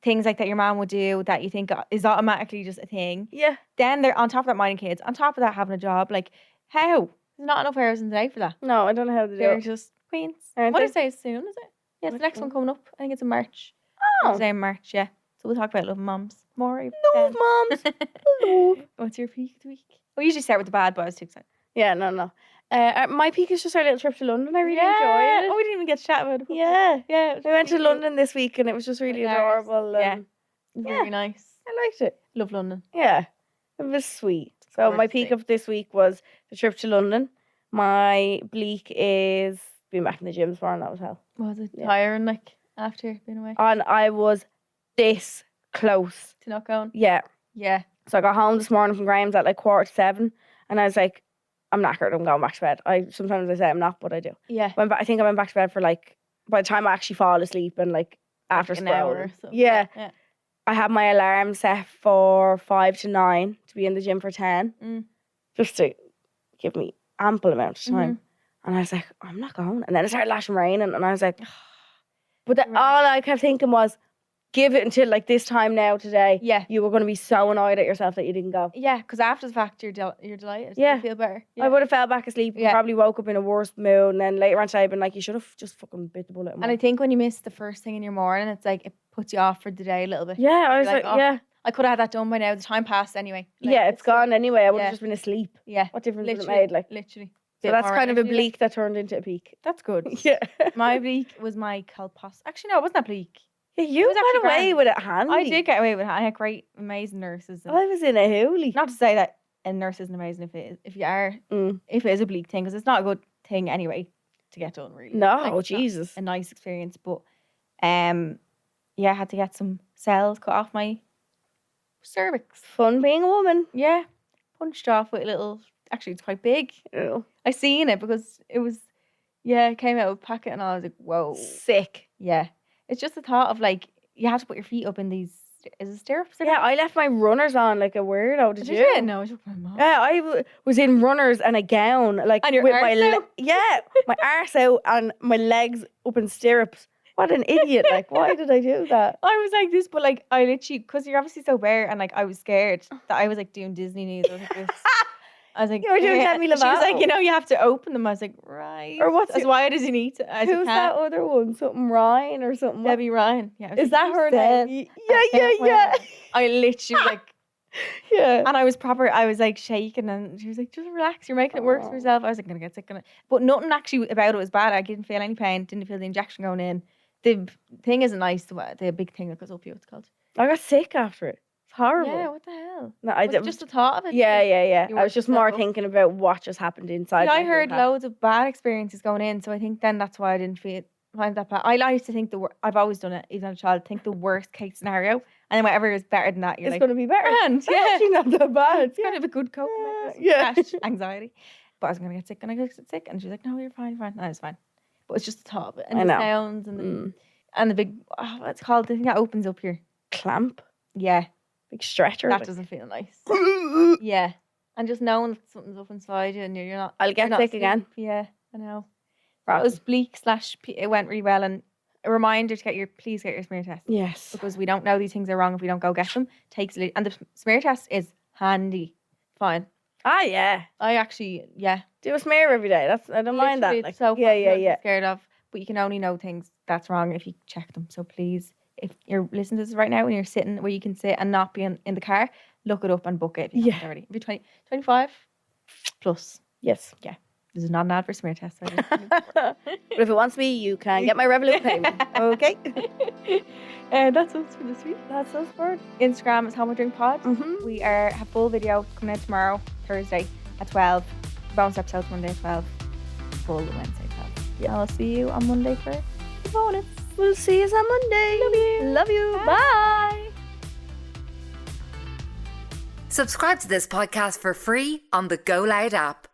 [SPEAKER 1] things like that your mom would do that you think is automatically just a thing.
[SPEAKER 3] Yeah.
[SPEAKER 1] Then they're on top of that minding kids. On top of that having a job. Like how? There's not enough hours in the day for that.
[SPEAKER 3] No, I don't know how to do
[SPEAKER 1] They're
[SPEAKER 3] it.
[SPEAKER 1] just queens.
[SPEAKER 3] Aren't
[SPEAKER 1] What
[SPEAKER 3] they?
[SPEAKER 1] did I say is soon? Is it? Yeah, it's the
[SPEAKER 3] Which
[SPEAKER 1] next one
[SPEAKER 3] one?
[SPEAKER 1] coming up. I think it's in March.
[SPEAKER 3] Oh,
[SPEAKER 1] It's in March. Yeah. So we'll talk about love moms more.
[SPEAKER 3] love, moms. Love.
[SPEAKER 1] What's your peak of the week? We usually start with the bad, but I was too excited.
[SPEAKER 3] Yeah, no. My peak is just our little trip to London. I really enjoyed
[SPEAKER 1] Oh,
[SPEAKER 3] it.
[SPEAKER 1] we didn't even get to chat about it.
[SPEAKER 3] Yeah.
[SPEAKER 1] Yeah. It was
[SPEAKER 3] We went to
[SPEAKER 1] really cute.
[SPEAKER 3] London this week and it was just really
[SPEAKER 1] Hilarious.
[SPEAKER 3] adorable.
[SPEAKER 1] Yeah.
[SPEAKER 3] And
[SPEAKER 1] It was
[SPEAKER 3] Yeah.
[SPEAKER 1] Very nice.
[SPEAKER 3] I liked it.
[SPEAKER 1] Love London.
[SPEAKER 3] Yeah, it was sweet. So my
[SPEAKER 1] gorgeous
[SPEAKER 3] peak
[SPEAKER 1] day.
[SPEAKER 3] of this week was the trip to London. My bleak is being back in the gym tomorrow, and that was hell.
[SPEAKER 1] Was it
[SPEAKER 3] Yeah.
[SPEAKER 1] tiring, like, after being away?
[SPEAKER 3] And I was this close.
[SPEAKER 1] To not going?
[SPEAKER 3] Yeah.
[SPEAKER 1] Yeah.
[SPEAKER 3] So I got home this morning from Graham's at like 7:15, and I was like, I'm knackered. I'm going back to bed. Sometimes I say I'm not, but I do.
[SPEAKER 1] Yeah.
[SPEAKER 3] I think I went back to bed for like by the time I actually fall asleep and like after
[SPEAKER 1] An hour or
[SPEAKER 3] scrolling.
[SPEAKER 1] so.
[SPEAKER 3] Yeah.
[SPEAKER 1] Yeah.
[SPEAKER 3] I had my alarm set for 5 to 9 to be in the gym for 10,
[SPEAKER 1] Mm.
[SPEAKER 3] just to give me ample amount of time.
[SPEAKER 1] Mhm.
[SPEAKER 3] And I was like, I'm not going. And then it started lashing raining, and I was like, but
[SPEAKER 1] Right.
[SPEAKER 3] all I kept thinking was, give it until like this time now today.
[SPEAKER 1] Yeah.
[SPEAKER 3] You were going to be so annoyed at yourself that you didn't go.
[SPEAKER 1] Yeah, because after the fact, you're delighted.
[SPEAKER 3] Yeah.
[SPEAKER 1] You feel better.
[SPEAKER 3] I would have fell back asleep and
[SPEAKER 1] Yeah.
[SPEAKER 3] probably woke up in a worse mood. And then later on today, I'd been like, you should have just fucking bit the bullet.
[SPEAKER 1] And I think when you miss the first thing in your morning, it's like, it puts you off for the day a little bit.
[SPEAKER 3] yeah, I was
[SPEAKER 1] You're
[SPEAKER 3] like,
[SPEAKER 1] like, oh,
[SPEAKER 3] yeah.
[SPEAKER 1] I could have had that done by now. The time passed anyway. Like,
[SPEAKER 3] Yeah, it's gone anyway. I would have
[SPEAKER 1] yeah.
[SPEAKER 3] just been asleep.
[SPEAKER 1] Yeah.
[SPEAKER 3] What difference would it
[SPEAKER 1] Literally.
[SPEAKER 3] made? Like,
[SPEAKER 1] Literally.
[SPEAKER 3] so
[SPEAKER 1] Bit
[SPEAKER 3] that's
[SPEAKER 1] more
[SPEAKER 3] kind of a
[SPEAKER 1] energy, like.
[SPEAKER 3] bleak that turned into a peak.
[SPEAKER 1] That's good.
[SPEAKER 3] Yeah.
[SPEAKER 1] My bleak was my Calpos. Actually, no, it wasn't that bleak.
[SPEAKER 3] Yeah, you
[SPEAKER 1] was actually
[SPEAKER 3] got away
[SPEAKER 1] grand.
[SPEAKER 3] with it handy.
[SPEAKER 1] I did get away with it. I had great, amazing nurses. And
[SPEAKER 3] I was in a hoolie.
[SPEAKER 1] not to say that a nurse isn't amazing if you are,
[SPEAKER 3] Mm.
[SPEAKER 1] if it is a bleak thing, because it's not a good thing anyway to get done, really.
[SPEAKER 3] No,
[SPEAKER 1] Like, it's not
[SPEAKER 3] Jesus.
[SPEAKER 1] a nice experience, but yeah, I had to get some cells cut off my cervix.
[SPEAKER 3] Fun being a woman.
[SPEAKER 1] Yeah, punched off with a little. Actually, it's quite big.
[SPEAKER 3] Ew.
[SPEAKER 1] I seen it because it was. Yeah, it came out of a packet, and I was like, "Whoa,
[SPEAKER 3] Sick.
[SPEAKER 1] yeah." It's just the thought of like you have to put your feet up in these. Is it stirrups?
[SPEAKER 3] Yeah, I left my runners on like a weirdo. Did you?
[SPEAKER 1] No, I took my mom.
[SPEAKER 3] Yeah, was in runners and a gown, like
[SPEAKER 1] And your
[SPEAKER 3] with my
[SPEAKER 1] arse out?
[SPEAKER 3] my arse out and my legs up in stirrups. What an idiot! Like, why did I do that?
[SPEAKER 1] I was like this, but like I literally, because you're obviously so bare, and like I was scared that I was like doing Disney knees. I was like, this. I was like,
[SPEAKER 3] You were doing
[SPEAKER 1] yeah.
[SPEAKER 3] Demi
[SPEAKER 1] She was like,
[SPEAKER 3] Lovato.
[SPEAKER 1] you know, you have to open them. I was like, right.
[SPEAKER 3] Or what's
[SPEAKER 1] as
[SPEAKER 3] your-
[SPEAKER 1] wide as you need to. As you
[SPEAKER 3] Who's
[SPEAKER 1] can.
[SPEAKER 3] that other one? Something Ryan or something?
[SPEAKER 1] Debbie Ryan. Yeah. I was
[SPEAKER 3] Is
[SPEAKER 1] like,
[SPEAKER 3] that
[SPEAKER 1] "You
[SPEAKER 3] her
[SPEAKER 1] said
[SPEAKER 3] name?
[SPEAKER 1] I can't wear
[SPEAKER 3] Yeah.
[SPEAKER 1] it." I literally was like,
[SPEAKER 3] Yeah.
[SPEAKER 1] and I was proper. I was like shaking, and she was like, just relax. You're making it worse for yourself. I was like, gonna get sick. But nothing actually about it was bad. I didn't feel any pain. Didn't feel the injection going in. The thing isn't nice. The big thing that goes up you. It's called.
[SPEAKER 3] I got sick after it. It's horrible.
[SPEAKER 1] Yeah. What the hell?
[SPEAKER 3] No, I
[SPEAKER 1] Was it
[SPEAKER 3] did.
[SPEAKER 1] just the thought of it.
[SPEAKER 3] Yeah.
[SPEAKER 1] You
[SPEAKER 3] I
[SPEAKER 1] were
[SPEAKER 3] was just
[SPEAKER 1] just
[SPEAKER 3] more
[SPEAKER 1] so-
[SPEAKER 3] thinking about what just happened inside.
[SPEAKER 1] See, I
[SPEAKER 3] my
[SPEAKER 1] heard
[SPEAKER 3] head.
[SPEAKER 1] loads of bad experiences going in, so I think then that's why I didn't find that bad. I like to think I've always done it, even as a child. Think the worst case scenario, and then whatever is better than that, you're
[SPEAKER 3] It's
[SPEAKER 1] like,
[SPEAKER 3] going to be better.
[SPEAKER 1] grand,
[SPEAKER 3] It's
[SPEAKER 1] yeah.
[SPEAKER 3] actually not that bad.
[SPEAKER 1] It's kind of a good coping mechanism.
[SPEAKER 3] Yeah.
[SPEAKER 1] Slash anxiety. But I was gonna get sick, and I got sick, and she was like, "No, you're fine, you're fine." No, it's fine. But it's just the thought of it, and
[SPEAKER 3] I
[SPEAKER 1] the
[SPEAKER 3] know.
[SPEAKER 1] sounds, and the
[SPEAKER 3] Mm.
[SPEAKER 1] and the big what's it called the thing that opens up here.
[SPEAKER 3] Clamp.
[SPEAKER 1] Yeah,
[SPEAKER 3] Big stretcher.
[SPEAKER 1] that doesn't feel nice. Yeah, and just knowing that something's up inside you, and you're not.
[SPEAKER 3] I'll
[SPEAKER 1] you're
[SPEAKER 3] get
[SPEAKER 1] not
[SPEAKER 3] sick again.
[SPEAKER 1] asleep. Yeah, I know.
[SPEAKER 3] Right.
[SPEAKER 1] It was bleak / it went really well, and a reminder to please get your smear test,
[SPEAKER 3] Yes.
[SPEAKER 1] because we don't know these things are wrong if we don't go get them. And the smear test is handy. Fine.
[SPEAKER 3] Ah, yeah.
[SPEAKER 1] I actually, yeah.
[SPEAKER 3] Do a smear every day. I don't mind that.
[SPEAKER 1] Literally,
[SPEAKER 3] Like,
[SPEAKER 1] it's so
[SPEAKER 3] yeah,
[SPEAKER 1] fun,
[SPEAKER 3] yeah,
[SPEAKER 1] nothing to
[SPEAKER 3] yeah.
[SPEAKER 1] be scared of, but you can only know things that's wrong if you check them. So please, if you're listening to this right now and you're sitting where you can sit and not be in the car, look it up and book it if you haven't already. If you're 20, 25 plus.
[SPEAKER 3] Yes.
[SPEAKER 1] This is not an ad for smear test.
[SPEAKER 3] But if it wants me, you can get my Revolut payment. Okay.
[SPEAKER 1] That's us for this week.
[SPEAKER 3] That's us for it.
[SPEAKER 1] Instagram is Home Drink Pod.
[SPEAKER 3] Mm-hmm.
[SPEAKER 1] We have full video coming out tomorrow, Thursday at 12. Bonus episode Monday at 12. Full Wednesday at 12.
[SPEAKER 3] Yeah.
[SPEAKER 1] I'll see you on Monday for the bonus.
[SPEAKER 3] We'll see you on Monday.
[SPEAKER 1] Love you.
[SPEAKER 3] Love you.
[SPEAKER 1] Bye.
[SPEAKER 3] Bye.
[SPEAKER 4] Subscribe to this podcast for free on the GoLoud app.